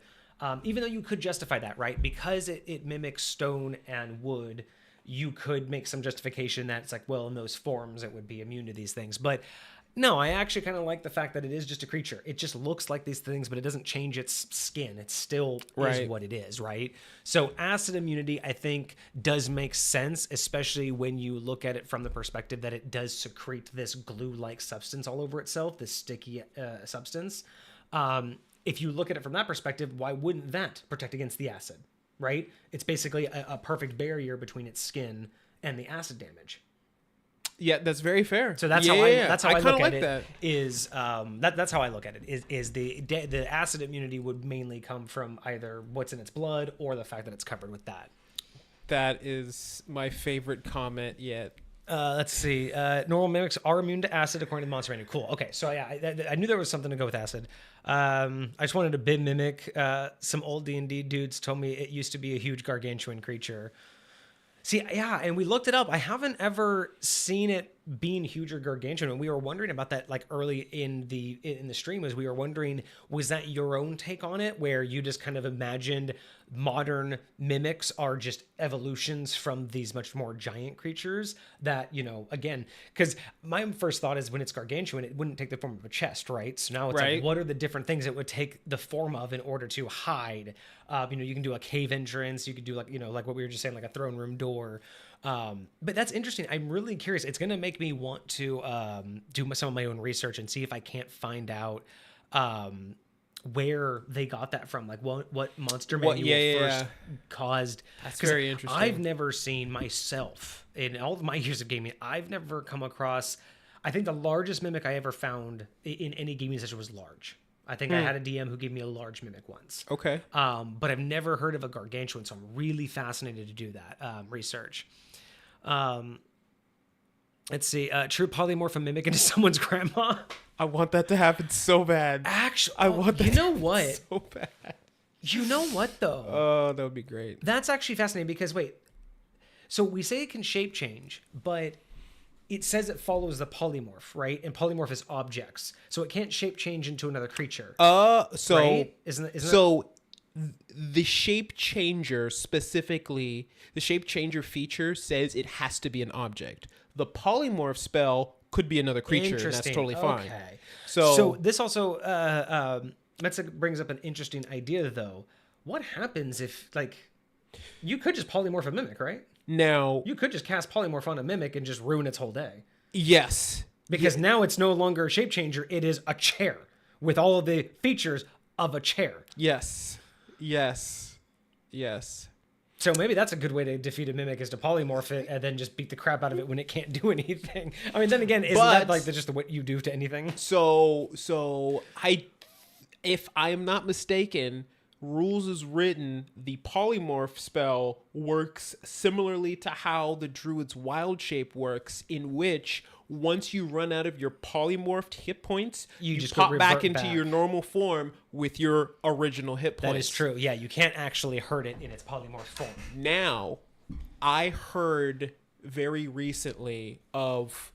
even though you could justify that, right? Because it mimics stone and wood, you could make some justification that it's like, well, in those forms, it would be immune to these things. But no, I actually kind of like the fact that it is just a creature. It just looks like these things, but it doesn't change its skin. It still is what it is, right? So acid immunity, I think, does make sense, especially when you look at it from the perspective that it does secrete this glue-like substance all over itself, this sticky substance. If you look at it from that perspective, why wouldn't that protect against the acid, right? It's basically a perfect barrier between its skin and the acid damage. Yeah, that's very fair. So that's yeah, how yeah, that's how I kinda look like at that. it. Is that's how I look at it. Is the acid immunity would mainly come from either what's in its blood or the fact that it's covered with that. That is my favorite comment yet. Let's see. Normal mimics are immune to acid according to the monster manual. Cool. Okay, so yeah, I knew there was something to go with acid. I just wanted a big mimic. Some old D&D dudes told me it used to be a huge gargantuan creature. See, yeah, and we looked it up. I haven't ever seen it being huge or gargantuan, and we were wondering about that like early in the stream. As we were wondering, was that your own take on it, where you just kind of imagined modern mimics are just evolutions from these much more giant creatures that, you know, again, because my first thought is when it's gargantuan, it wouldn't take the form of a chest, right? So now it's Right. like, what are the different things it would take the form of in order to hide? You know, you can do a cave entrance, you could do like, you know, like what we were just saying, like a throne room door. But that's interesting. I'm really curious. It's going to make me want to do some of my own research and see if I can't find out where they got that from, like what monster manual first caused. That's 'Cause very interesting. I've never seen myself in all of my years of gaming. I've never come across. I think the largest mimic I ever found in any gaming session was large. I think I had a DM who gave me a large mimic once. Okay. But I've never heard of a gargantuan, so I'm really fascinated to do that research. Let's see. True polymorph a mimic into someone's grandma. I want that to happen so bad. Actually, I want that you know to what? happen so bad. You know what though? Oh, that would be great. That's actually fascinating because wait. So we say it can shape change, but it says it follows the polymorph, right? And polymorph is objects, so it can't shape change into another creature. So right? Isn't so the shape changer specifically, the shape changer feature says it has to be an object. The polymorph spell could be another creature, and that's totally fine. Okay. So So this also that brings up an interesting idea, though. What happens if, like, you could just polymorph a mimic, right? now, You could just cast polymorph on a mimic and just ruin its whole day. yes, Because now it's no longer a shape changer, it is a chair with all of the features of a chair. yes, yes, yes. So maybe that's a good way to defeat a mimic, is to polymorph it and then just beat the crap out of it when it can't do anything. I mean, then again, isn't that like just what you do to anything? So if I am not mistaken, rules is written, the polymorph spell works similarly to how the druid's wild shape works, in which once you run out of your polymorphed hit points, you just pop back revert into back. your normal form with your original hit points. That is true. Yeah, you can't actually hurt it in its polymorph form. Now, I heard very recently of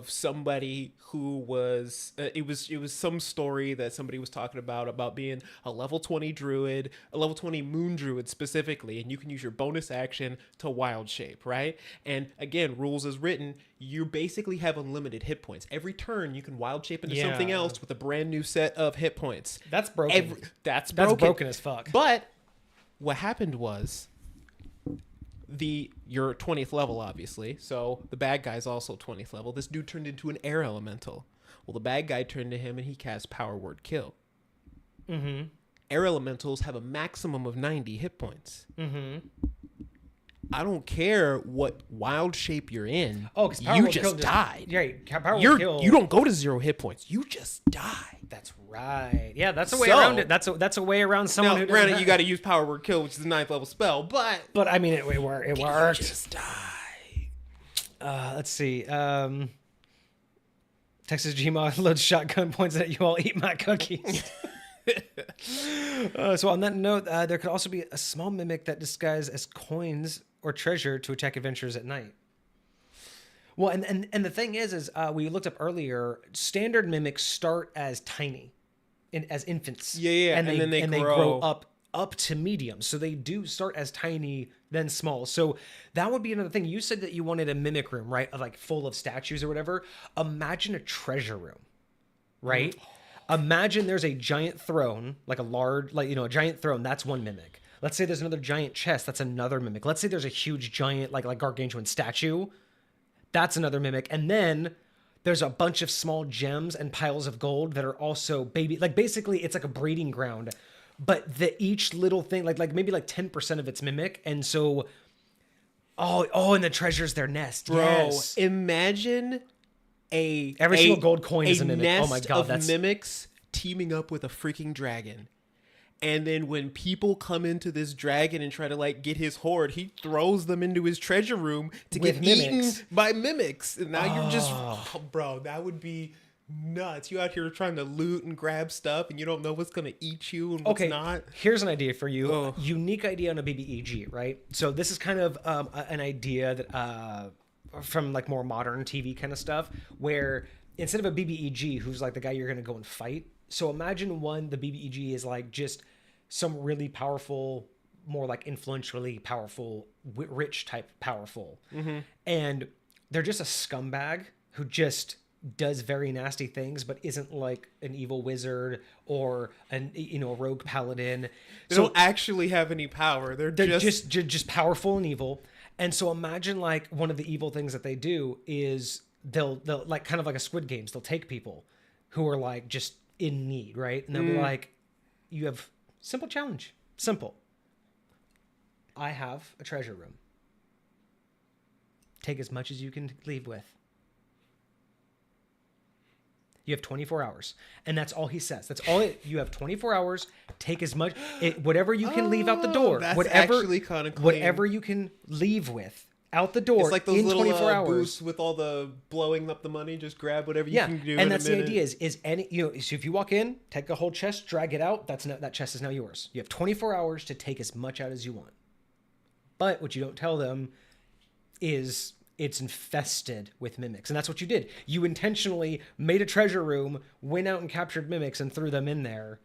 somebody who was it was some story that somebody was talking about being a level 20 druid, a level 20 moon druid specifically, and you can use your bonus action to wild shape, right? And again, rules as written, you basically have unlimited hit points. Every turn you can wild shape into something Yeah. else with a brand new set of hit points. That's broken. That's That's broken. broken as fuck. But what happened was you're 20th level, obviously, so the bad guy's also 20th level. This dude turned into an air elemental. Well, the bad guy turned to him and he cast Power Word Kill. Mm-hmm. Air elementals have a maximum of 90 hit points. Mm-hmm. I don't care what wild shape you're in. Oh, because you just died. Right, Power Word Kill. You don't go to 0 hit points. You just die. That's right. Yeah, that's a way around it. That's a way around someone Now, who doesn't granted, have- you got to use Power Word Kill, which is a 9th level spell, but But I mean, it worked. you just die. Let's see. Texas Gmod loads shotgun, points at you all, eat my cookies. So on that note, there could also be a small mimic that disguised as coins or treasure to attack adventurers at night. Well, and the thing is we looked up earlier, standard mimics start as tiny, as infants. Yeah, and then they grow grow up to medium. So they do start as tiny, then small. So that would be another thing. You said that you wanted a mimic room, right? Of like full of statues or whatever. Imagine a treasure room, right? Imagine there's a giant throne, like a large, like, you know, a giant throne. That's one mimic. Let's say there's another giant chest. That's another mimic. Let's say there's a huge giant, like gargantuan statue. That's another mimic. And then there's a bunch of small gems and piles of gold that are also baby. Like basically it's like a breeding ground, but each little thing, like maybe like 10% of it's mimic. And so Oh, and the treasure's their nest. Bro, Yes. imagine Every single gold coin is a mimic. nest Oh my God, of that's mimics teaming up with a freaking dragon. And then when people come into this dragon and try to like get his hoard, he throws them into his treasure room to With get mimics. eaten by mimics. And now you're just, bro, that would be nuts. You out here trying to loot and grab stuff, and you don't know what's gonna eat you and what's not. Here's an idea for you. Oh. Unique idea on a BBEG, right? So this is kind of an idea that from like more modern TV kind of stuff, where instead of a BBEG, who's like the guy you're gonna go and fight. So imagine the BBEG is like just some really powerful, more like influentially powerful, rich type powerful, and they're just a scumbag who just does very nasty things, but isn't like an evil wizard or a rogue paladin. They don't actually have any power. They're just powerful and evil. And so imagine like one of the evil things that they do is they'll like kind of like a Squid Games. They'll take people who are like just in need, right? And they'll be like, you have simple challenge. Simple. I have a treasure room. Take as much as you can leave with. You have 24 hours. And that's all he says. That's all you have 24 hours. Take as much, whatever you can leave out the door. That's whatever, actually kind of clean. whatever you can leave with out the door. It's like those in little 24 hours. booths with all the blowing up the money. Just grab whatever you Yeah, can do. and in that's a the minute. idea. Is any so if you walk in, take a whole chest, drag it out. That chest is now yours. You have 24 hours to take as much out as you want. But what you don't tell them is it's infested with mimics, and that's what you did. You intentionally made a treasure room, went out and captured mimics, and threw them in there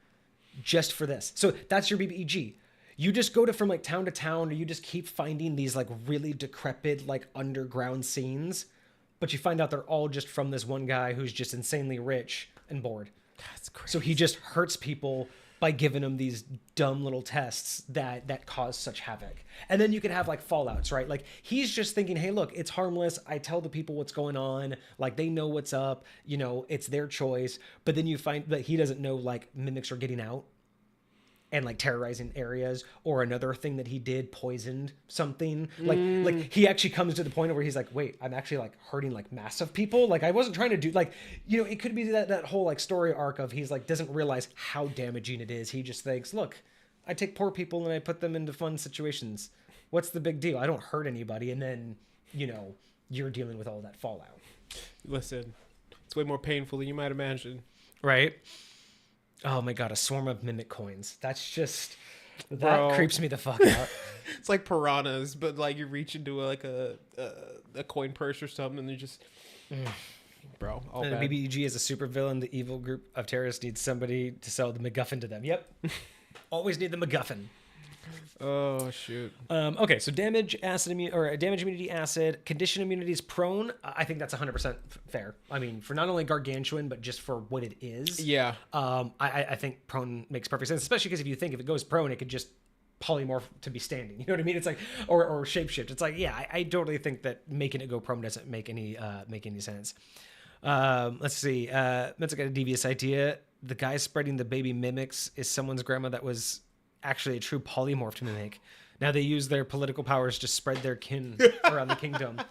just for this. So that's your BBEG. You just go from like town to town, or you just keep finding these like really decrepit like underground scenes, but you find out they're all just from this one guy who's just insanely rich and bored. That's crazy. So he just hurts people by giving them these dumb little tests that cause such havoc. And then you can have like fallouts, right? Like he's just thinking, hey, look, it's harmless. I tell the people what's going on. Like they know what's up, it's their choice. But then you find that he doesn't know like mimics are getting out and like terrorizing areas, or another thing that he did poisoned something. Like he actually comes to the point where he's like, wait, I'm actually like hurting like massive people. Like I wasn't trying to do like, it could be that whole like story arc of he's like, doesn't realize how damaging it is. He just thinks, look, I take poor people and I put them into fun situations. What's the big deal? I don't hurt anybody. And then, you're dealing with all that fallout. Listen, it's way more painful than you might imagine. Right? Oh my God, a swarm of mimic coins. That's just, that Bro. creeps me the fuck out. It's like piranhas, but like you reach into a coin purse or something, and you just, bro, all And bad. the BBEG is a supervillain. The evil group of terrorists needs somebody to sell the MacGuffin to them. Yep. Always need the MacGuffin. Oh shoot. Okay, so damage immunity acid, condition immunity is prone. I think that's 100% fair. I mean, for not only Gargantuan, but just for what it is. Yeah. I think prone makes perfect sense, especially because if it goes prone, it could just polymorph to be standing. You know what I mean? It's like, or shapeshift. It's like, yeah, I totally think that making it go prone doesn't make any sense. Let's see. That's got a devious idea. The guy spreading the baby mimics is someone's grandma that was actually a true polymorphed mimic. Now they use their political powers to spread their kin around the kingdom.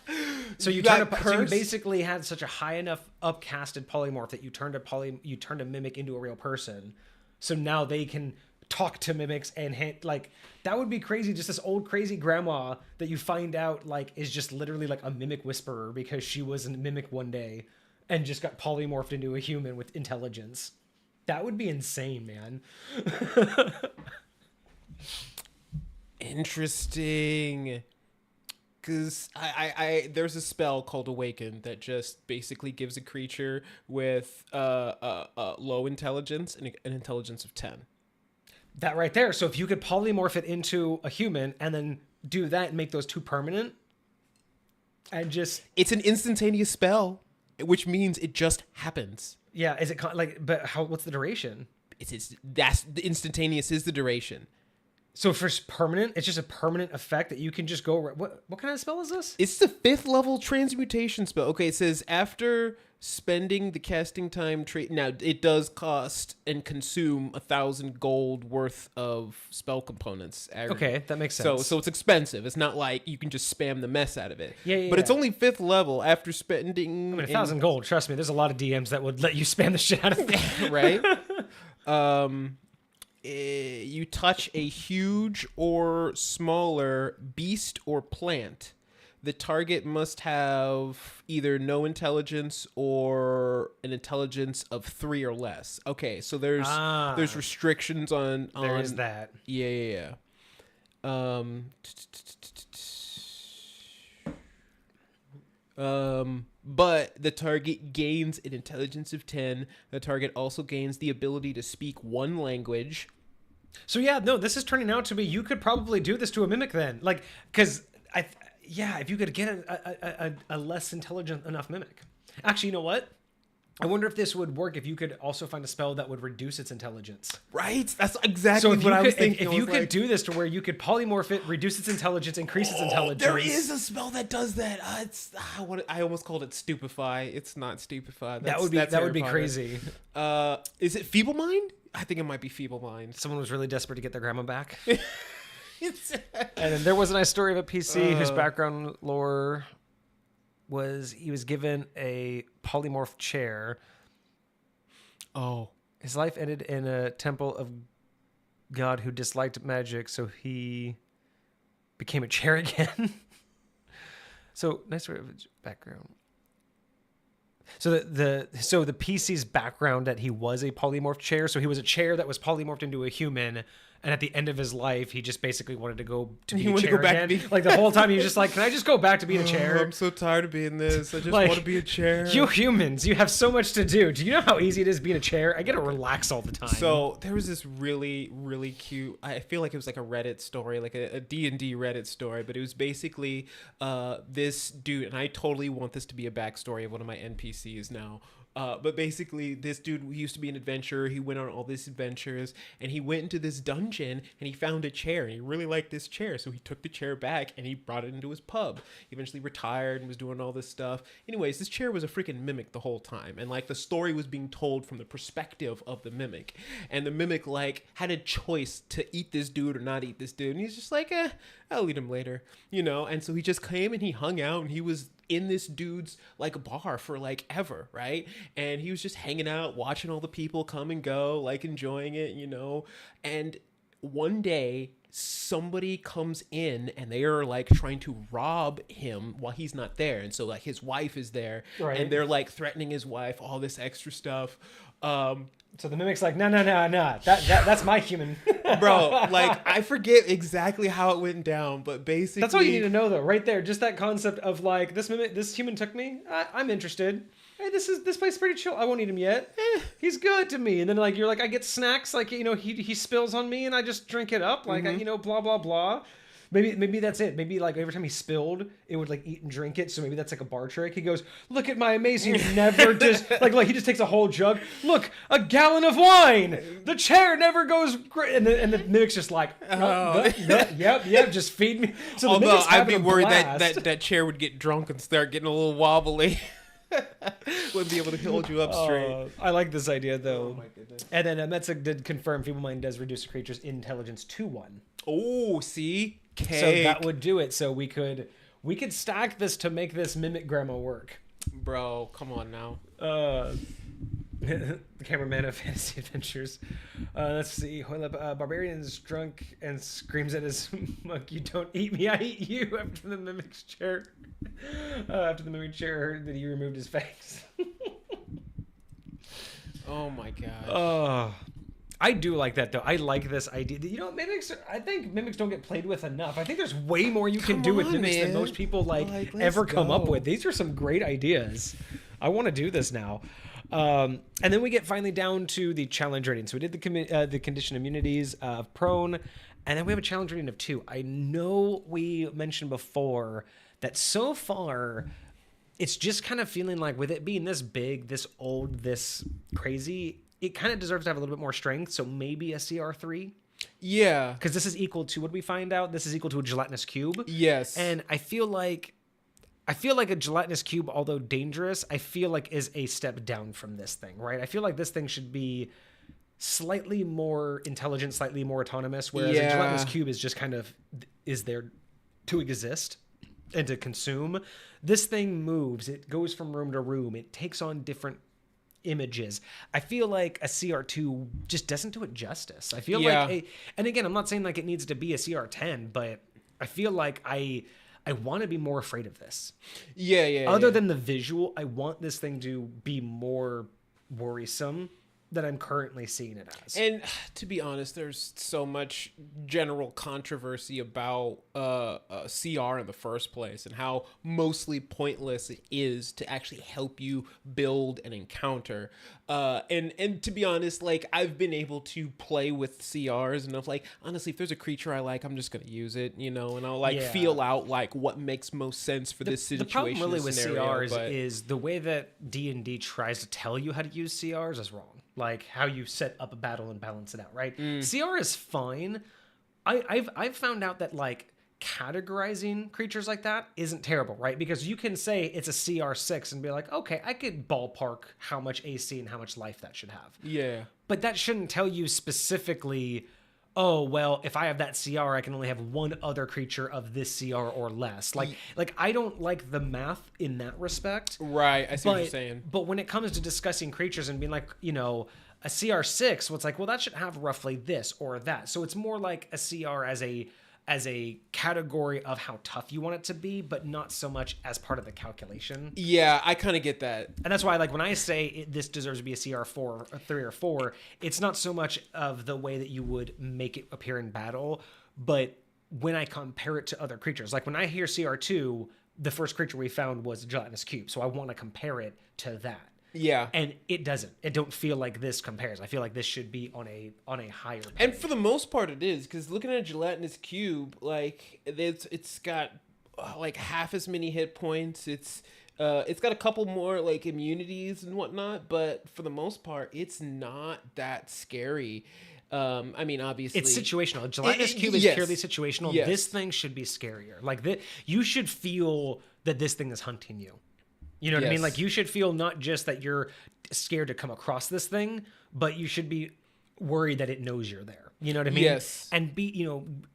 So you basically had such a high enough upcasted polymorph that you turned a mimic into a real person. So now they can talk to mimics and that would be crazy. Just this old crazy grandma that you find out like is just literally like a mimic whisperer because she was a mimic one day and just got polymorphed into a human with intelligence. That would be insane, man. Interesting. Because I there's a spell called Awaken that just basically gives a creature with low intelligence and an intelligence of 10. That right there. So if you could polymorph it into a human and then do that and make those two permanent and just... It's an instantaneous spell, which means it just happens. Yeah, is it but what's the duration? That's the instantaneous is the duration. So for permanent, it's just a permanent effect that you can just go... What kind of spell is this? It's the 5th level transmutation spell. Okay, it says after spending the casting time trait. Now, it does cost and consume 1,000 gold worth of spell components. Okay, that makes sense. So it's expensive. It's not like you can just spam the mess out of it. Yeah. But it's only 5th level after spending. 1,000 gold. Trust me, there's a lot of DMs that would let you spam the shit out of it. Right? You touch a huge or smaller beast or plant. The target must have either no intelligence or an intelligence of 3 or less. Okay, so there's restrictions on There is that. Yeah. But the target gains an intelligence of 10. The target also gains the ability to speak 1 language. So yeah, no, this is turning out to be, you could probably do this to a mimic then. Like, because if you could get a less intelligent enough mimic. Actually, you know what? I wonder if this would work if you could also find a spell that would reduce its intelligence. Right? That's exactly what I was thinking. If you could do this to where you could polymorph it, reduce its intelligence, increase its intelligence. There is a spell that does that. I almost called it Stupefy. It's not Stupefy. That would be crazy. Is it Feeble Mind? I think it might be Feeble Mind. Someone was really desperate to get their grandma back. And then there was a nice story of a PC whose background lore was he was given a polymorph chair. Oh. His life ended in a temple of God who disliked magic, so he became a chair again. So nice story of his background. So the PC's background that he was a polymorph chair, so he was a chair that was polymorphed into a human, and at the end of his life, he just basically wanted to go to be a chair again. Like the whole time, he was just like, "Can I just go back to being a chair? I'm so tired of being this. I just Like, want to be a chair." You humans, you have so much to do. Do you know how easy it is being a chair? I get to relax all the time. So there was this really, really cute, I feel like it was like a Reddit story, like a D&D Reddit story, but it was basically this dude, and I totally want this to be a backstory of one of my NPCs now. But basically, this dude used to be an adventurer. He went on all these adventures, and he went into this dungeon, and he found a chair, and he really liked this chair, so he took the chair back, and he brought it into his pub. He eventually retired and was doing all this stuff. Anyways, this chair was a freaking mimic the whole time, and like the story was being told from the perspective of the mimic, and the mimic like had a choice to eat this dude or not eat this dude, and he's just like, I'll eat him later, you know. And so he just came and he hung out, and he was in this dude's like bar for like ever, right? And he was just hanging out, watching all the people come and go, like enjoying it, you know. And one day somebody comes in and they are like trying to rob him while he's not there, and so like his wife is there, right, and they're like threatening his wife, all this extra stuff. So the mimic's like, no, that's my human. Bro, like, I forget exactly how it went down, but basically... That's all you need to know, though, right there. Just that concept of, like, this human took me. I'm interested. Hey, this place is pretty chill. I won't eat him yet. He's good to me. And then, like, you're like, I get snacks. Like, you know, he spills on me, and I just drink it up. Like, you know, blah, blah, blah. Maybe that's it. Maybe like every time he spilled, it would like eat and drink it. So maybe that's like a bar trick. He goes, "Look at my amazing, never just like he just takes a whole jug. Look, a gallon of wine. The chair never goes great." And the mimic's just like, yep, just feed me. So although I'd be worried that chair would get drunk and start getting a little wobbly. Wouldn't be able to hold you up straight. I like this idea though. Oh my goodness. And then Metzig did confirm Feeble Mind does reduce a creature's intelligence to 1. Oh, see? Cake. So that would do it. So we could stack this to make this mimic grandma work. Bro, come on now. The cameraman of Fantasy Adventures. Let's see. Barbarian is drunk and screams at his monk, "You don't eat me, I eat you," after the mimic's chair. After the mimic chair heard that he removed his face. Oh my gosh. I do like that though. I like this idea. You know, mimics. I think mimics don't get played with enough. I think there's way more you can do with mimics than most people like ever come up with. These are some great ideas. I want to do this now. And then we get finally down to the challenge rating. So we did the condition immunities of prone, and then we have a challenge rating of 2. I know we mentioned before that so far it's just kind of feeling like with it being this big, this old, this crazy, it kind of deserves to have a little bit more strength. So maybe a CR3. Yeah. Because this is equal to, what did we find out? This is equal to a gelatinous cube. Yes. And I feel like I feel like a gelatinous cube, although dangerous, I feel like is a step down from this thing, right? I feel like this thing should be slightly more intelligent, slightly more autonomous, whereas a gelatinous cube is just kind of is there to exist and to consume. This thing moves. It goes from room to room. It takes on different images. I feel like a CR2 just doesn't do it justice. I feel like, and again, I'm not saying like it needs to be a CR10, but I feel like I want to be more afraid of this. Other than the visual, I want this thing to be more worrisome than I'm currently seeing it as. And to be honest, there's so much general controversy about CR in the first place and how mostly pointless it is to actually help you build an encounter. And to be honest, like I've been able to play with CRs enough. Like honestly, if there's a creature I like, I'm just gonna use it, you know, and I'll like feel out like what makes most sense for this situation. The problem really with scenario, CRs is the way that D&D tries to tell you how to use CRs is wrong. Like how you set up a battle and balance it out, right? CR is fine. I've found out that like categorizing creatures like that isn't terrible, right? Because you can say it's a CR6 and be like, okay, I could ballpark how much AC and how much life that should have. Yeah. But that shouldn't tell you specifically, oh, well, if I have that CR, I can only have one other creature of this CR or less. Like I don't like the math in that respect. Right, I see what you're saying. But when it comes to discussing creatures and being like, you know, a CR6, well, it's like, well, that should have roughly this or that. So it's more like a CR as a category of how tough you want it to be, but not so much as part of the calculation. Yeah, I kind of get that. And that's why, like, when I say this deserves to be a CR4 or 3 or 4, it's not so much of the way that you would make it appear in battle, but when I compare it to other creatures. Like, when I hear CR2, the first creature we found was a gelatinous cube, so I want to compare it to that. Yeah. And it doesn't. It don't feel like this compares. I feel like this should be on a higher page. And for the most part it is, because looking at a gelatinous cube, like it's got like half as many hit points. It's got a couple more like immunities and whatnot, but for the most part it's not that scary. I mean, obviously it's situational. A gelatinous cube is purely situational. This thing should be scarier. Like you should feel that this thing is hunting you. You know what I mean? Like you should feel not just that you're scared to come across this thing, but you should be worried that it knows you're there. You know what I mean? Yes. And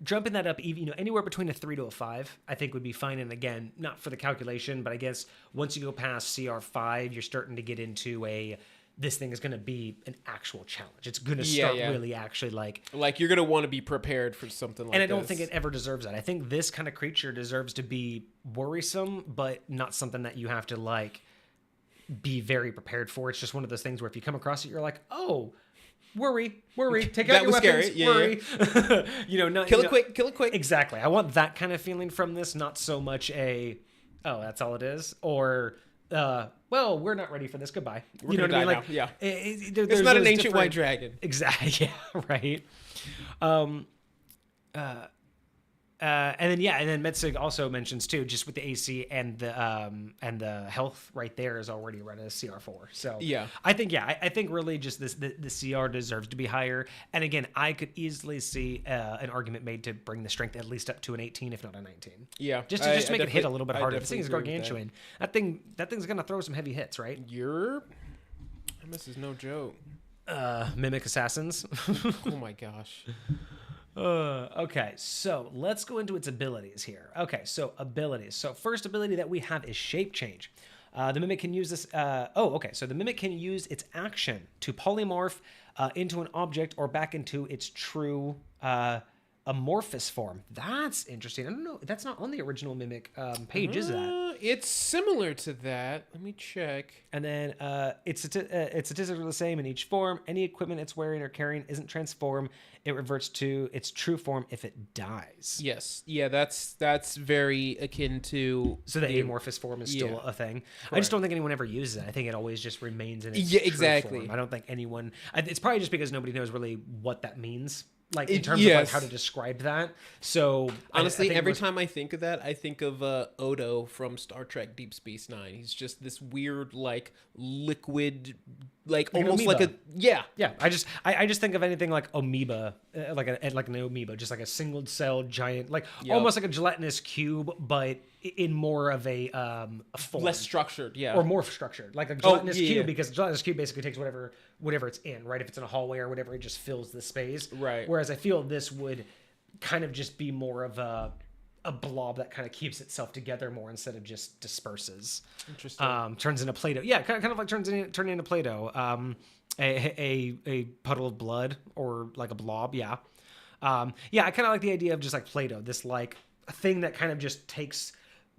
jumping that up, even anywhere between a 3 to a 5, I think would be fine. And again, not for the calculation, but I guess once you go past CR5, you're starting to get into this thing is going to be an actual challenge. It's going to start really actually like you're going to want to be prepared for something like this. And I don't think it ever deserves that. I think this kind of creature deserves to be worrisome, but not something that you have to like be very prepared for. It's just one of those things where if you come across it, you're like, oh, worry, take out your weapons, scary. worry. Kill it quick. Exactly. I want that kind of feeling from this, not so much that's all it is, or well, we're not ready for this. Goodbye. You know what I mean? Like, yeah. It's not an ancient white dragon. Exactly. Yeah. Right. And then Metzig also mentions too, just with the AC and the health right there is already around a CR4. So yeah, I think really just the CR deserves to be higher. And again, I could easily see an argument made to bring the strength at least up to an 18, if not a 19. Yeah, just to make it hit a little bit harder. This thing is gargantuan. That thing's gonna throw some heavy hits, right? This is no joke. Mimic assassins. Oh my gosh. Okay, so let's go into its abilities here. Okay, so abilities. So first ability that we have is shape change. The Mimic can use this. So the Mimic can use its action to polymorph into an object or back into its true amorphous form. That's interesting. I don't know. That's not on the original Mimic page, is that? It's similar to that. Let me check. And then its statistics are the same in each form. Any equipment it's wearing or carrying isn't transformed. It reverts to its true form if it dies. Yes. Yeah, that's very akin to... So the amorphous form is still a thing. Correct. I just don't think anyone ever uses it. I think it always just remains in its true form. I don't think anyone... It's probably just because nobody knows really what that means. Like in terms of like how to describe that. So honestly, every time I think of that, I think of Odo from Star Trek Deep Space Nine. He's just this weird, like liquid like an almost like a amoeba. yeah. Yeah, I just think of anything like amoeba, like an amoeba, just like a single cell giant, like Yep. almost like a gelatinous cube, but in more of a form. Less structured, yeah. Or more structured, like a gelatinous yeah, cube, yeah. because a gelatinous cube basically takes whatever it's in, right? If it's in a hallway or whatever, it just fills the space. Right. Whereas I feel this would kind of just be more of a blob that kind of keeps itself together more instead of just disperses. Interesting. Turns into Play-Doh. Yeah, kind of like turning into Play-Doh. A puddle of blood or like a blob. Yeah. Yeah, I kind of like the idea of just like Play-Doh, this like a thing that kind of just takes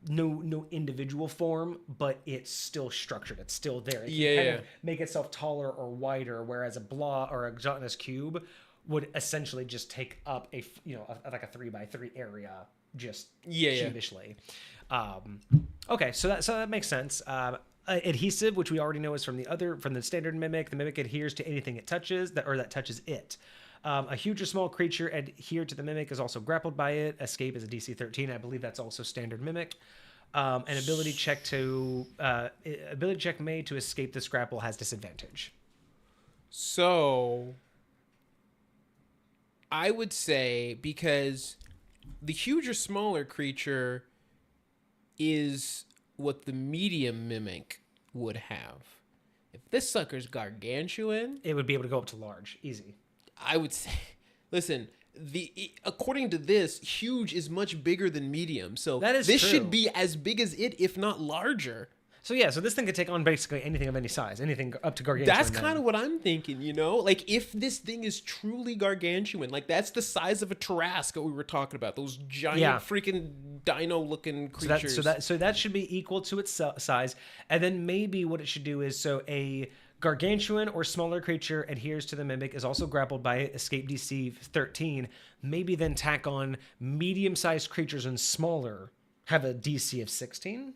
no individual form, but it's still structured. It's still there. It can kind of make itself taller or wider, whereas a blob or a gelatinous cube would essentially just take up like a 3x3 area, just cubishly. Okay, so that makes sense. Adhesive, which we already know is from the standard Mimic. The Mimic adheres to anything it touches that touches it. A huge or small creature adhered to the Mimic is also grappled by it. Escape is a DC 13. I believe that's also standard Mimic. An ability check made to escape this grapple has disadvantage. So I would say, because the huge or smaller creature is what the medium Mimic would have. If this sucker's gargantuan, It would be able to go up to large, easy. I would say, listen, according to this, huge is much bigger than medium. So That is this true. should be as big as it, if not larger. So yeah, so this thing could take on basically anything of any size, anything up to gargantuan. That's kind of what I'm thinking, you know? Like, if this thing is truly gargantuan, like, that's the size of a Tarrasque that we were talking about. Those giant freaking dino-looking creatures. So that should be equal to its size. And then maybe what it should do is, so a gargantuan or smaller creature adheres to the Mimic, is also grappled by it, escape DC 13. Maybe then tack on medium-sized creatures and smaller have a DC of 16.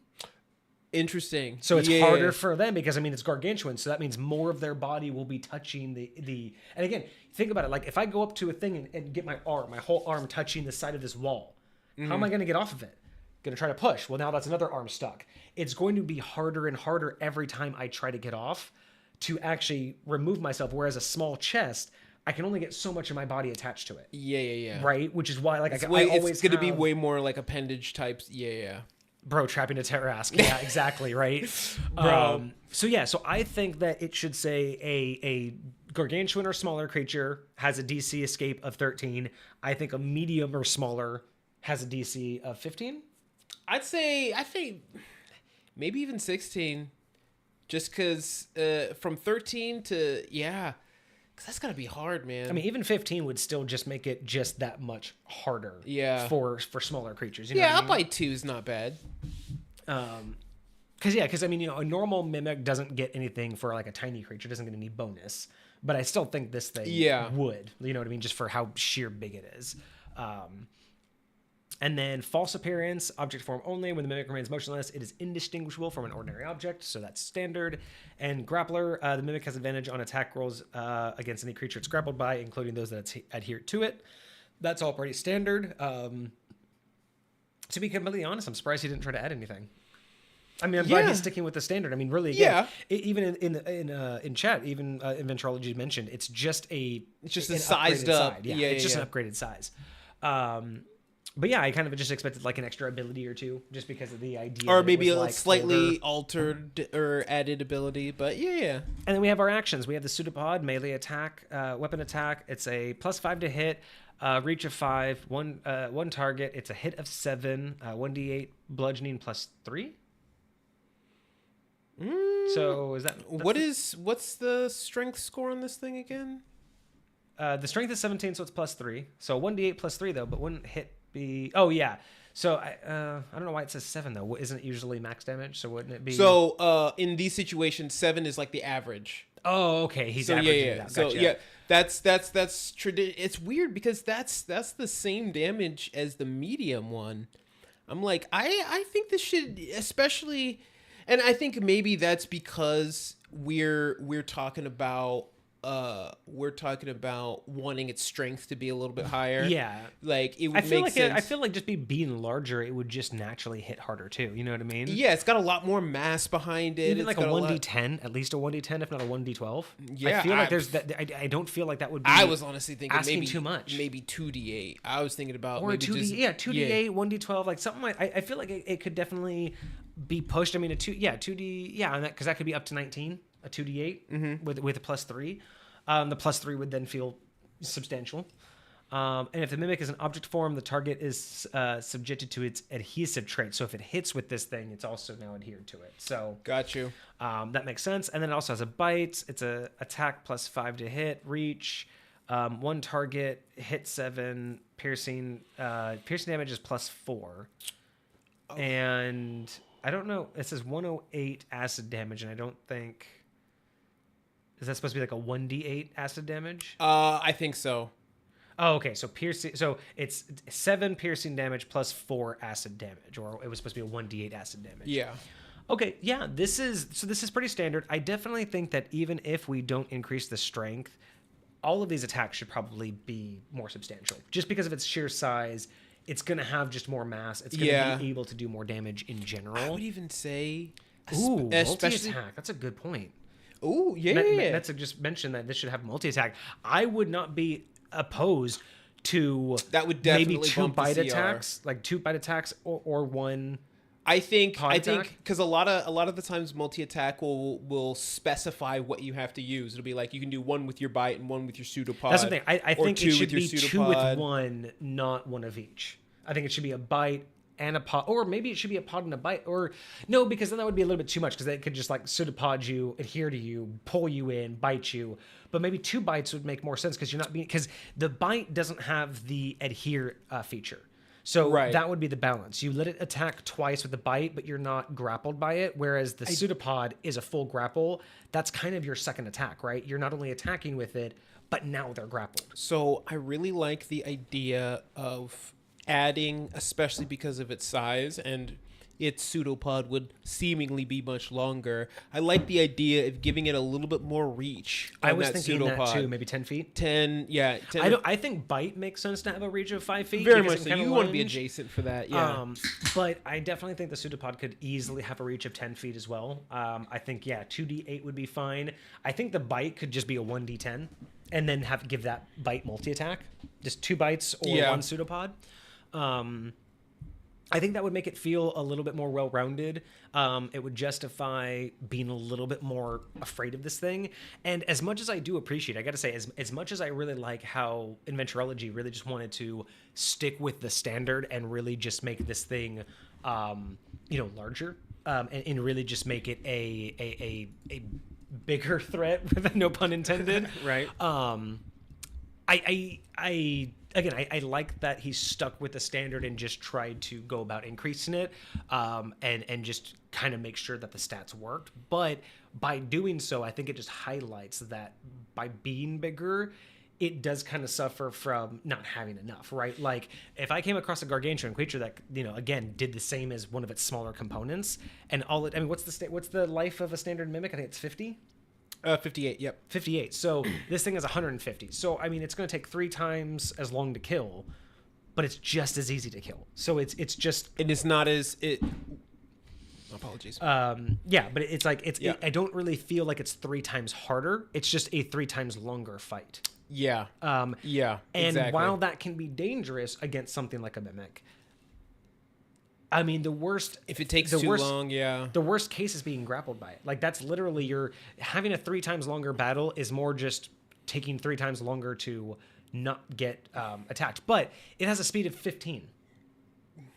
Interesting. So it's harder for them because, I mean, it's gargantuan. So that means more of their body will be touching the and again, think about it. Like, if I go up to a thing and get my whole arm touching the side of this wall, how am I going to get off of it? Going to try to push. Well, now that's another arm stuck. It's going to be harder and harder every time I try to get off to actually remove myself. Whereas a small chest, I can only get so much of my body attached to it. Yeah. Right? Which is why, like, It's I always it's going to be have- way more like appendage types. Yeah. Bro, trapping a Tarrasque. Yeah, exactly, right? Bro. So I think that it should say a gargantuan or smaller creature has a DC escape of 13. I think a medium or smaller has a DC of 15. I think maybe even 16. Just because from 13 to, because that's got to be hard, man. I mean, even 15 would still just make it just that much harder. Yeah. For smaller creatures. You know what I up mean? by 2 is not bad. Because I mean, a normal Mimic doesn't get anything for like a tiny creature, doesn't get any bonus. But I still think this thing would. You know what I mean? Just for how sheer big it is. And then false appearance, object form only. When the Mimic remains motionless, it is indistinguishable from an ordinary object, so that's standard. And grappler, the Mimic has advantage on attack rolls against any creature it's grappled by, including those that adhere to it. That's all pretty standard. To be completely honest, I'm surprised he didn't try to add anything. I mean, I'm glad he's sticking with the standard. I mean, really, again, even in chat, even Inventurology mentioned it's just a sized up. Side. It's just an upgraded size. But yeah, I kind of just expected like an extra ability or two, just because of the idea. Or maybe a like slightly altered or added ability, but yeah. And then we have our actions. We have the pseudopod, melee attack, weapon attack. It's a +5 to hit, reach of 5, one target. It's a hit of 7, 1d8 bludgeoning +3. So is that what's the strength score on this thing again? The strength is 17, so it's +3. So 1d8 +3 though, but wouldn't hit be? Oh yeah. So I don't know why it says 7 though. Isn't it usually max damage? So wouldn't it be? So in these situations, 7 is like the average. Oh, okay. He's averaging that. So gotcha. that's it's weird because that's the same damage as the medium one. I'm like, I think this should, especially, and I think maybe that's because we're talking about we're talking about wanting its strength to be a little bit higher. Yeah. Like it would I feel make like sense. I feel like just being larger, it would just naturally hit harder too. You know what I mean? Yeah, it's got a lot more mass behind it. Even It's like a got 1d10, at least a 1d10, if not a 1d12. Yeah, I feel like there's that. I don't feel like that would be. I was honestly thinking asking maybe too much. maybe 2d8. I was thinking about or maybe 2d, just, yeah, 2d8, 1d12, like something like. I feel like it could definitely be pushed. I mean, 2d, yeah, because that could be up to 19, a 2d8 with a +3. The +3 would then feel substantial. And if the mimic is an object form, the target is subjected to its adhesive trait. So if it hits with this thing, it's also now adhered to it. So Got you. that makes sense. And then it also has a bite. It's a attack +5 to hit, reach, one target, hit 7, piercing damage is +4. And I don't know. It says 108 acid damage, and I don't think. Is that supposed to be like a 1d8 acid damage? I think so. Oh, okay. So So it's 7 piercing damage +4 acid damage, or it was supposed to be a 1d8 acid damage. Yeah. Okay. Yeah. This is pretty standard. I definitely think that even if we don't increase the strength, all of these attacks should probably be more substantial, just because of its sheer size. It's gonna have just more mass. It's gonna be able to do more damage in general. I would even say, Ooh, especially. multi-attack. That's a good point. Ooh, yeah. That's just mentioned that this should have multi-attack. I would not be opposed to That would definitely maybe 2 bump the bite CR. attacks, like 2 bite attacks, or 1. I think attack? because a lot of the times multi-attack will specify what you have to use. It'll be like you can do 1 with your bite and 1 with your pseudopod. That's the thing. I or think 2 it should with your be 2 pseudopod. with 1, not 1 of each. I think it should be a bite and a pod, or maybe it should be a pod and a bite, or no, because then that would be a little bit too much, because they could just like pseudopod you, adhere to you, pull you in, bite you. But maybe 2 bites would make more sense, because you're not being, because the bite doesn't have the adhere feature. So that would be the balance. You let it attack twice with the bite, but you're not grappled by it. Whereas the pseudopod is a full grapple. That's kind of your second attack, right? You're not only attacking with it, but now they're grappled. So I really like the idea of adding, especially because of its size, and its pseudopod would seemingly be much longer. I like the idea of giving it a little bit more reach. I was that thinking pseudopod. that too, maybe 10 feet. 10, yeah. 10, I think bite makes sense to have a reach of 5 feet. very because much it so. can You kinda want to be lunge. adjacent for that, yeah. But I definitely think the pseudopod could easily have a reach of 10 feet as well. I think, 2d8 would be fine. I think the bite could just be a 1d10 and then give that bite multi-attack. Just 2 bites or 1 pseudopod. I think that would make it feel a little bit more well-rounded. It would justify being a little bit more afraid of this thing. And as much as I do appreciate, I got to say, as much as I really like how Inventurology really just wanted to stick with the standard and really just make this thing, larger, and really just make it a bigger threat, no pun intended. Right. I like that he stuck with the standard and just tried to go about increasing it, and just kind of make sure that the stats worked. But by doing so, I think it just highlights that by being bigger, it does kind of suffer from not having enough, right? Like if I came across a gargantuan creature that, again, did the same as one of its smaller components, and what's the life of a standard mimic? I think it's 50. 58, yep. 58. So this thing is 150. So, I mean, it's going to take 3 times as long to kill, but it's just as easy to kill. So it's just... And it's not as... Apologies. Yeah, but it's like... I don't really feel like it's 3 times harder. It's just a 3 times longer fight. Yeah. And exactly. while that can be dangerous against something like a mimic, I mean, the worst... If it takes too long, The worst case is being grappled by it. Like, that's literally you're... Having a 3 times longer battle is more just taking 3 times longer to not get attacked. But it has a speed of 15.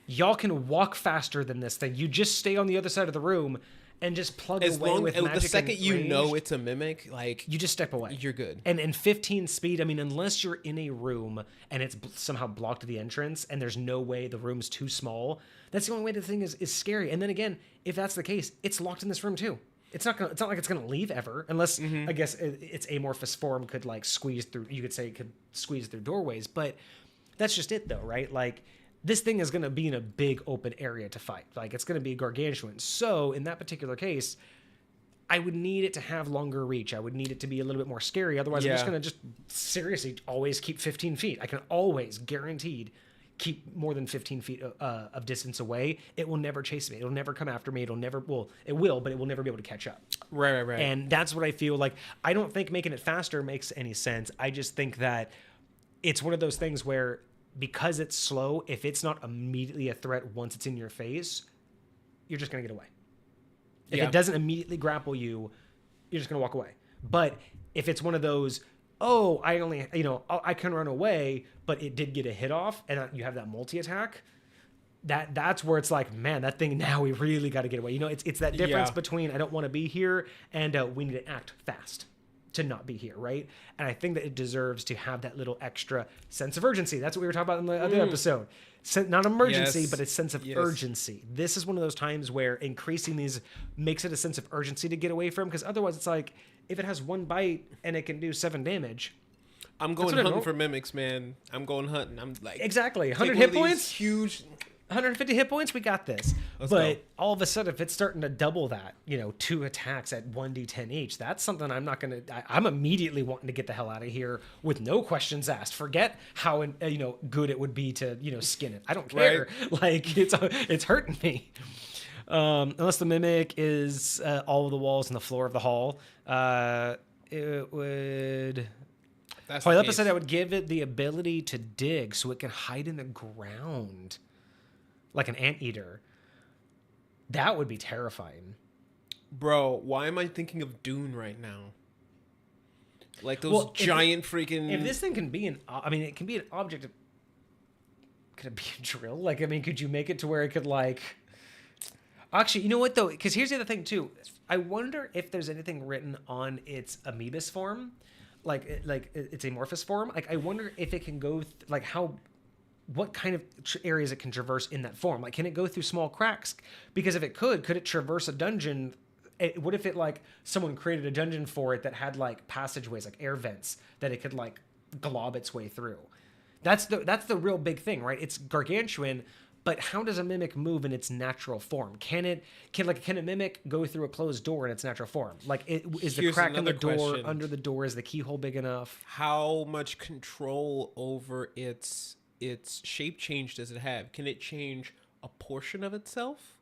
Y'all can walk faster than this thing. You just stay on the other side of the room and just plug away with magic. The second and you ranged, know it's a mimic, like... You just step away. You're good. And 15 speed, I mean, unless you're in a room and it's somehow blocked the entrance and there's no way the room's too small, that's the only way the thing is scary. And then again, if that's the case, it's locked in this room too. It's not like it's gonna leave ever, unless I guess its amorphous form could like squeeze through. You could say it could squeeze through doorways, but that's just it though, right? Like this thing is gonna be in a big open area to fight. Like it's gonna be gargantuan. So in that particular case, I would need it to have longer reach. I would need it to be a little bit more scary. Otherwise, I'm just going to seriously always keep 15 feet. I can always, guaranteed, keep more than 15 feet of distance away. It will never chase me. It'll never come after me. It will, but it will never be able to catch up. Right. And that's what I feel like. I don't think making it faster makes any sense. I just think that it's one of those things where because it's slow, if it's not immediately a threat once it's in your face, you're just going to get away. If it doesn't immediately grapple you, you're just going to walk away. But if it's one of those, I can run away, but it did get a hit off, and you have that multi-attack, that's where it's like, man, that thing, now we really got to get away. It's that difference between I don't want to be here and we need to act fast to not be here, right? And I think that it deserves to have that little extra sense of urgency. That's what we were talking about in the other episode. Not emergency, but a sense of urgency. This is one of those times where increasing these makes it a sense of urgency to get away from, because otherwise it's like, if it has one bite and it can do 7 damage... I'm going hunting for mimics, man. I'm going hunting. I'm like... Exactly. 100 hit points? Huge... 150 hit points, we got this. Let's go. All of a sudden, if it's starting to double that, 2 attacks at 1d10 each, that's something I'm not going to... I'm immediately wanting to get the hell out of here with no questions asked. Forget how, good it would be to, skin it. I don't care. Right. Like, it's hurting me. Unless the mimic is all of the walls and the floor of the hall, it would... Like said, I would give it the ability to dig so it can hide in the ground. Like an anteater. That would be terrifying. Bro, why am I thinking of Dune right now? Like those giant freaking... If this thing can be it can be an object. Could it be a drill? Like, could you make it to where it could, like... Actually, you know what, though? Because here's the other thing, too. I wonder if there's anything written on its amoebus form. Like its amorphous form. Like, I wonder if it can go... what kind of areas it can traverse in that form. Like, can it go through small cracks? Because if it could it traverse a dungeon? What if it, like, someone created a dungeon for it that had, like, passageways, like air vents, that it could, like, glob its way through? That's the real big thing, right? It's gargantuan, but how does a mimic move in its natural form? Can a mimic go through a closed door in its natural form? Like, is the crack in the door, under the door, is the keyhole big enough? How much control over its shape change does it have? Can it change a portion of itself?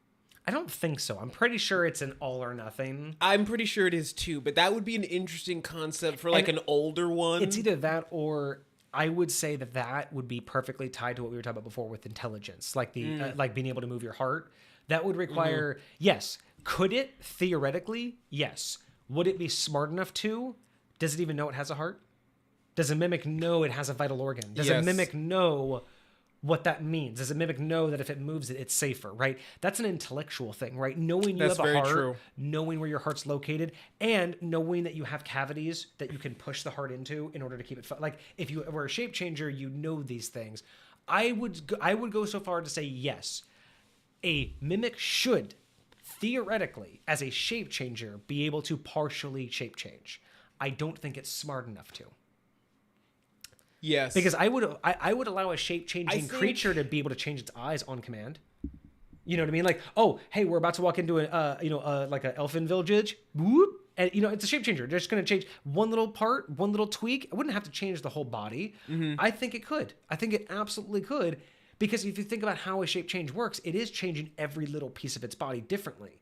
I don't think so. I'm pretty sure it's an all or nothing. I'm pretty sure it is too, but that would be an interesting concept for like an older one. It's either that, or I would say that would be perfectly tied to what we were talking about before with intelligence, like like being able to move your heart. That would require, yes. Could it? Theoretically, yes. Would it be smart enough to? Does it even know it has a heart? Does a mimic know it has a vital organ? Does a mimic know what that means? Does a mimic know that if it moves it, it's safer, right? That's an intellectual thing, right? Knowing you have a heart, knowing where your heart's located, and knowing that you have cavities that you can push the heart into in order to keep it... Like, if you were a shape changer, you know these things. I would go so far to say yes. A mimic should, theoretically, as a shape changer, be able to partially shape change. I don't think it's smart enough to. Yes, because I would allow a shape-changing creature to be able to change its eyes on command. You know what I mean? Like, oh, hey, we're about to walk into like an elfin village. Whoop, and it's a shape changer. They're just going to change one little part, one little tweak. I wouldn't have to change the whole body. Mm-hmm. I think it could. I think it absolutely could, because if you think about how a shape change works, it is changing every little piece of its body differently,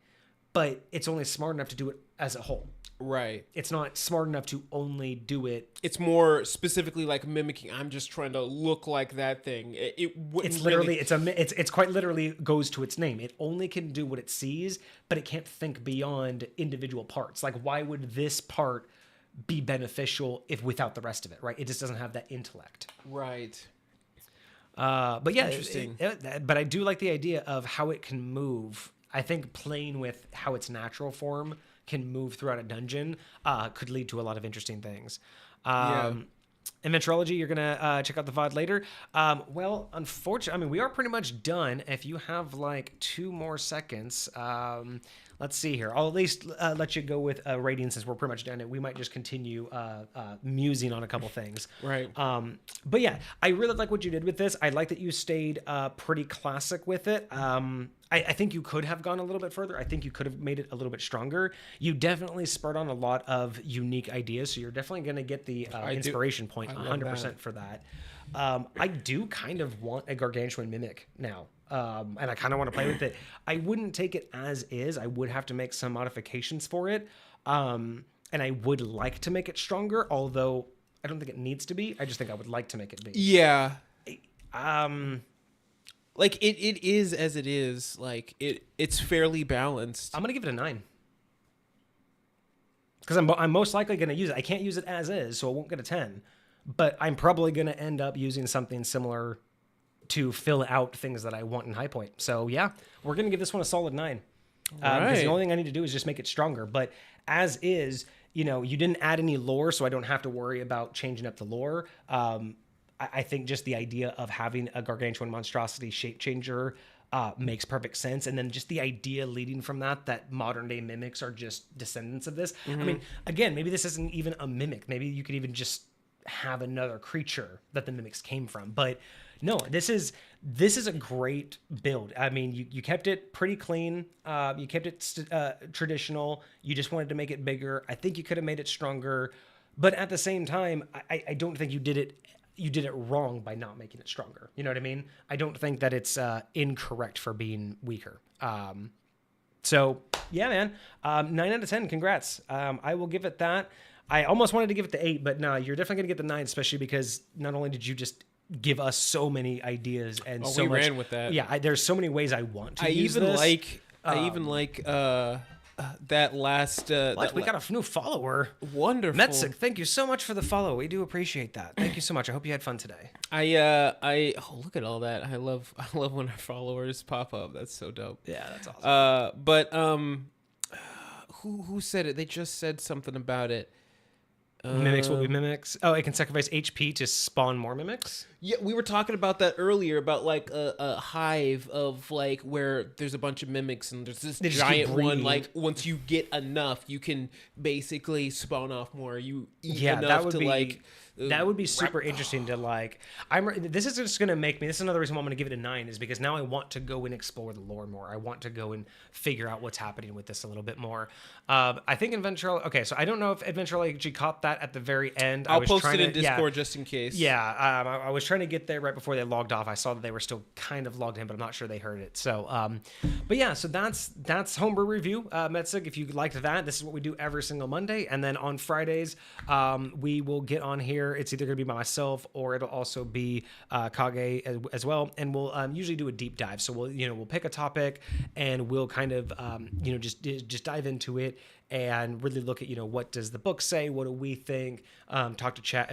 but it's only smart enough to do it as a whole. Right. It's not smart enough to only do it. It's more specifically like mimicking. I'm just trying to look like that thing. It's literally, it's quite literally goes to its name. It only can do what it sees, but it can't think beyond individual parts. Like, why would this part be beneficial without the rest of it, right? It just doesn't have that intellect. Right. But yeah, interesting. But I do like the idea of how it can move. I think playing with how its natural form can move throughout a dungeon could lead to a lot of interesting things. Inventurology, you're gonna check out the VOD later. Well, unfortunately, we are pretty much done. If you have like 2 more seconds, let's see here. I'll at least let you go with a rating since we're pretty much done. We might just continue musing on a couple things. Right. But yeah, I really like what you did with this. I like that you stayed pretty classic with it. I think you could have gone a little bit further. I think you could have made it a little bit stronger. You definitely spurred on a lot of unique ideas, so you're definitely going to get the inspiration point 100% for that. I do kind of want a Gargantuan Mimic now, and I kind of want to play with it. I wouldn't take it as is. I would have to make some modifications for it, and I would like to make it stronger, although I don't think it needs to be. I just think I would like to make it be. Yeah. Like it is as it is. Like it's fairly balanced. I'm gonna give it a 9 because I'm most likely gonna use it. I can't use it as is, so I won't get a 10. But I'm probably gonna end up using something similar to fill out things that I want in High Point. So yeah, we're gonna give this one a solid 9. Because the only thing I need to do is just make it stronger. But as is, you didn't add any lore, so I don't have to worry about changing up the lore. I think just the idea of having a gargantuan monstrosity shape changer makes perfect sense. And then just the idea leading from that modern day mimics are just descendants of this. I mean, again, maybe this isn't even a mimic. Maybe you could even just have another creature that the mimics came from. But no, this is a great build. I mean, you kept it pretty clean. You kept it traditional. You just wanted to make it bigger. I think you could have made it stronger. But at the same time, I don't think you did it wrong by not making it stronger. You know what I mean? I don't think that it's incorrect for being weaker. So yeah, man, 9 out of 10. Congrats. I will give it that. I almost wanted to give it the 8, but no, you're definitely gonna get the 9, especially because not only did you just give us so many ideas and so we much, ran with that. Yeah, there's so many ways I want to use even this. I even like that last. We got a new follower. Wonderful. Metsig, thank you so much for the follow. We do appreciate that. Thank you so much. I hope you had fun today. Look at all that. I love when our followers pop up. That's so dope. Yeah, that's awesome. But who said it? They just said something about it. Mimics will be mimics. Oh, it can sacrifice HP to spawn more mimics? Yeah, we were talking about that earlier, about like a hive of like where there's a bunch of mimics and there's this giant one. Like once you get enough, you can basically spawn off more. You eat enough to like. That would be super interesting to like. This is just gonna make me. This is another reason why I'm gonna give it a 9 is because now I want to go and explore the lore more. I want to go and figure out what's happening with this a little bit more. I think Inventurology. Okay, so I don't know if Inventurology caught that at the very end. I'll post it in Discord just in case. Yeah, I was trying to get there right before they logged off. I saw that they were still kind of logged in, but I'm not sure they heard it. So, but yeah, so that's Homebrew Review. Metsig, if you liked that, this is what we do every single Monday, and then on Fridays, we will get on here. It's either going to be by myself or it'll also be Kage as well, and we'll usually do a deep dive. So we'll pick a topic and we'll kind of just dive into it and really look at what does the book say, what do we think, talk to chat,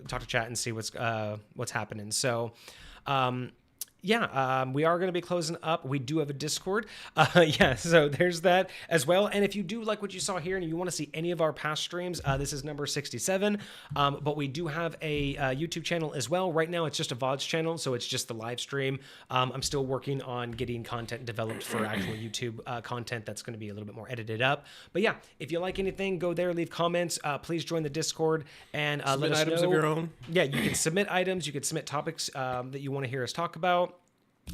talk to chat and see what's happening. So. We are going to be closing up. We do have a Discord. So there's that as well. And if you do like what you saw here and you want to see any of our past streams, this is number 67. But we do have a YouTube channel as well. Right now, it's just a VODs channel, so it's just the live stream. I'm still working on getting content developed for actual YouTube content that's going to be a little bit more edited up. But yeah, if you like anything, go there, leave comments. Please join the Discord and let us items know. Of your own. Yeah, you can submit items. You can submit topics that you want to hear us talk about.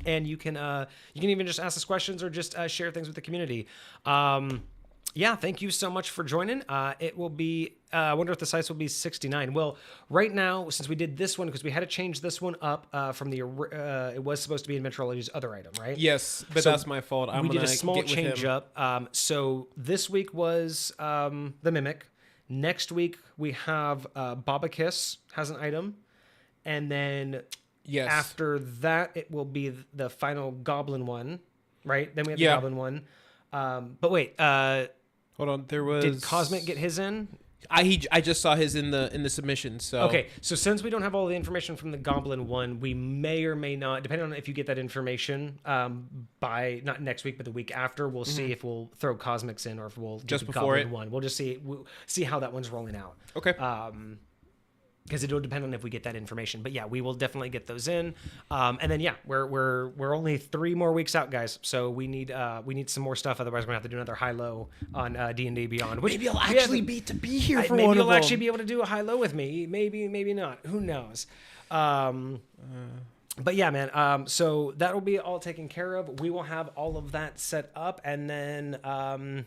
And you can even just ask us questions or just share things with the community. Thank you so much for joining. It will be, I wonder if the size will be 69. Well, right now, since we did this one, because we had to change this one up from it was supposed to be Inventurology's other item, right? Yes, but that's my fault. We did a small change up. So this week was the Mimic. Next week, we have Bobakiss has an item. And then... Yes. After that, it will be the final Goblin one, right? Then we have the Goblin one. But wait, hold on. Did Cosmic get his in? I just saw his in the submission. So okay. So since we don't have all the information from the Goblin one, we may or may not, depending on if you get that information by not next week but the week after, we'll see if we'll throw Cosmics in or if we'll just do the before Goblin one. We'll just see. We'll see how that one's rolling out. Okay. Because it'll depend on if we get that information, but yeah, we will definitely get those in. And then we're only 3 more weeks out, guys. So we need some more stuff. Otherwise, we're gonna have to do another high-low on D&D Beyond. Which maybe I'll actually be here for maybe one of you'll them. actually be able to do a high-low with me. Maybe not. Who knows? But yeah, man. So that'll be all taken care of. We will have all of that set up, and then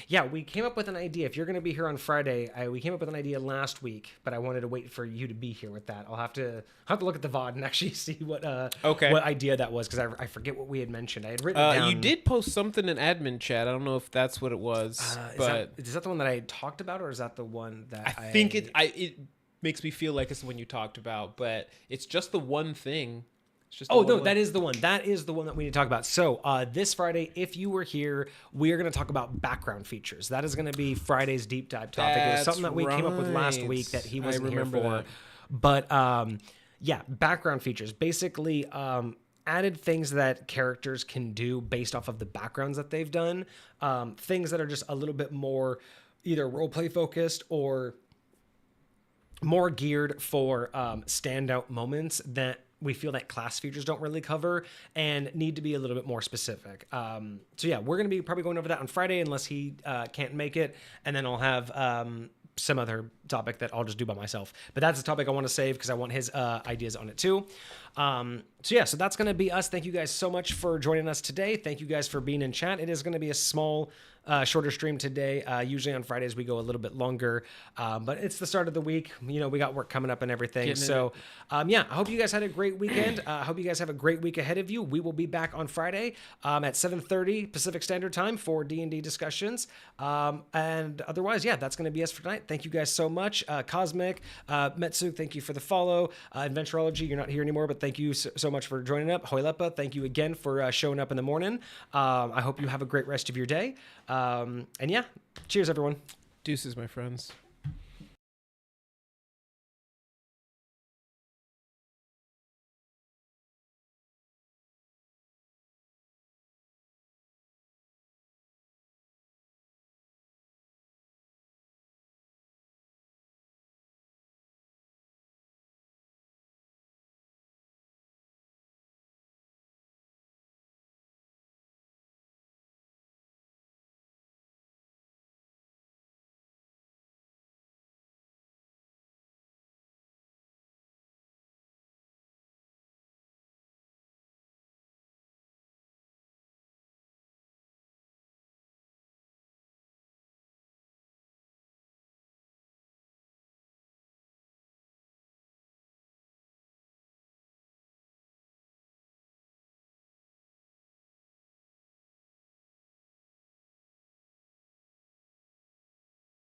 yeah, we came up with an idea. If you're going to be here on Friday, we came up with an idea last week, but I wanted to wait for you to be here with that. I'll have to look at the VOD and actually see what what idea that was, because I forget what we had mentioned. I had written down. You did post something in admin chat. I don't know if that's what it was, but is that the one that I talked about, or is that the one that I think it makes me feel like it's the one you talked about, but it's just the one thing. That is the one. That is the one that we need to talk about. So this Friday, if you were here, we are going to talk about background features. That is going to be Friday's deep dive topic. It was something that we came up with last week that he wasn't here for. That. But yeah, background features. Basically, added things that characters can do based off of the backgrounds that they've done. Things that are just a little bit more either roleplay focused or more geared for standout moments that we feel that class features don't really cover and need to be a little bit more specific. So yeah, we're going to be probably going over that on Friday unless he can't make it. And then I'll have some other topic that I'll just do by myself. But that's a topic I want to save because I want his ideas on it too. So yeah, so that's going to be us. Thank you guys so much for joining us today. Thank you guys for being in chat. It is going to be a small, shorter stream today. Usually on Fridays we go a little bit longer, but it's the start of the week. You know, we got work coming up and everything. So yeah, I hope you guys had a great weekend. I hope you guys have a great week ahead of you. We will be back on Friday at 7:30 Pacific Standard Time for D&D discussions. And otherwise, yeah, that's going to be us for tonight. Thank you guys so much. Cosmic, Metsu, thank you for the follow. Inventurology, you're not here anymore, but thank you so much for joining up. Hoilepa, thank you again for showing up in the morning. I hope you have a great rest of your day. And yeah, cheers, everyone. Deuces, my friends.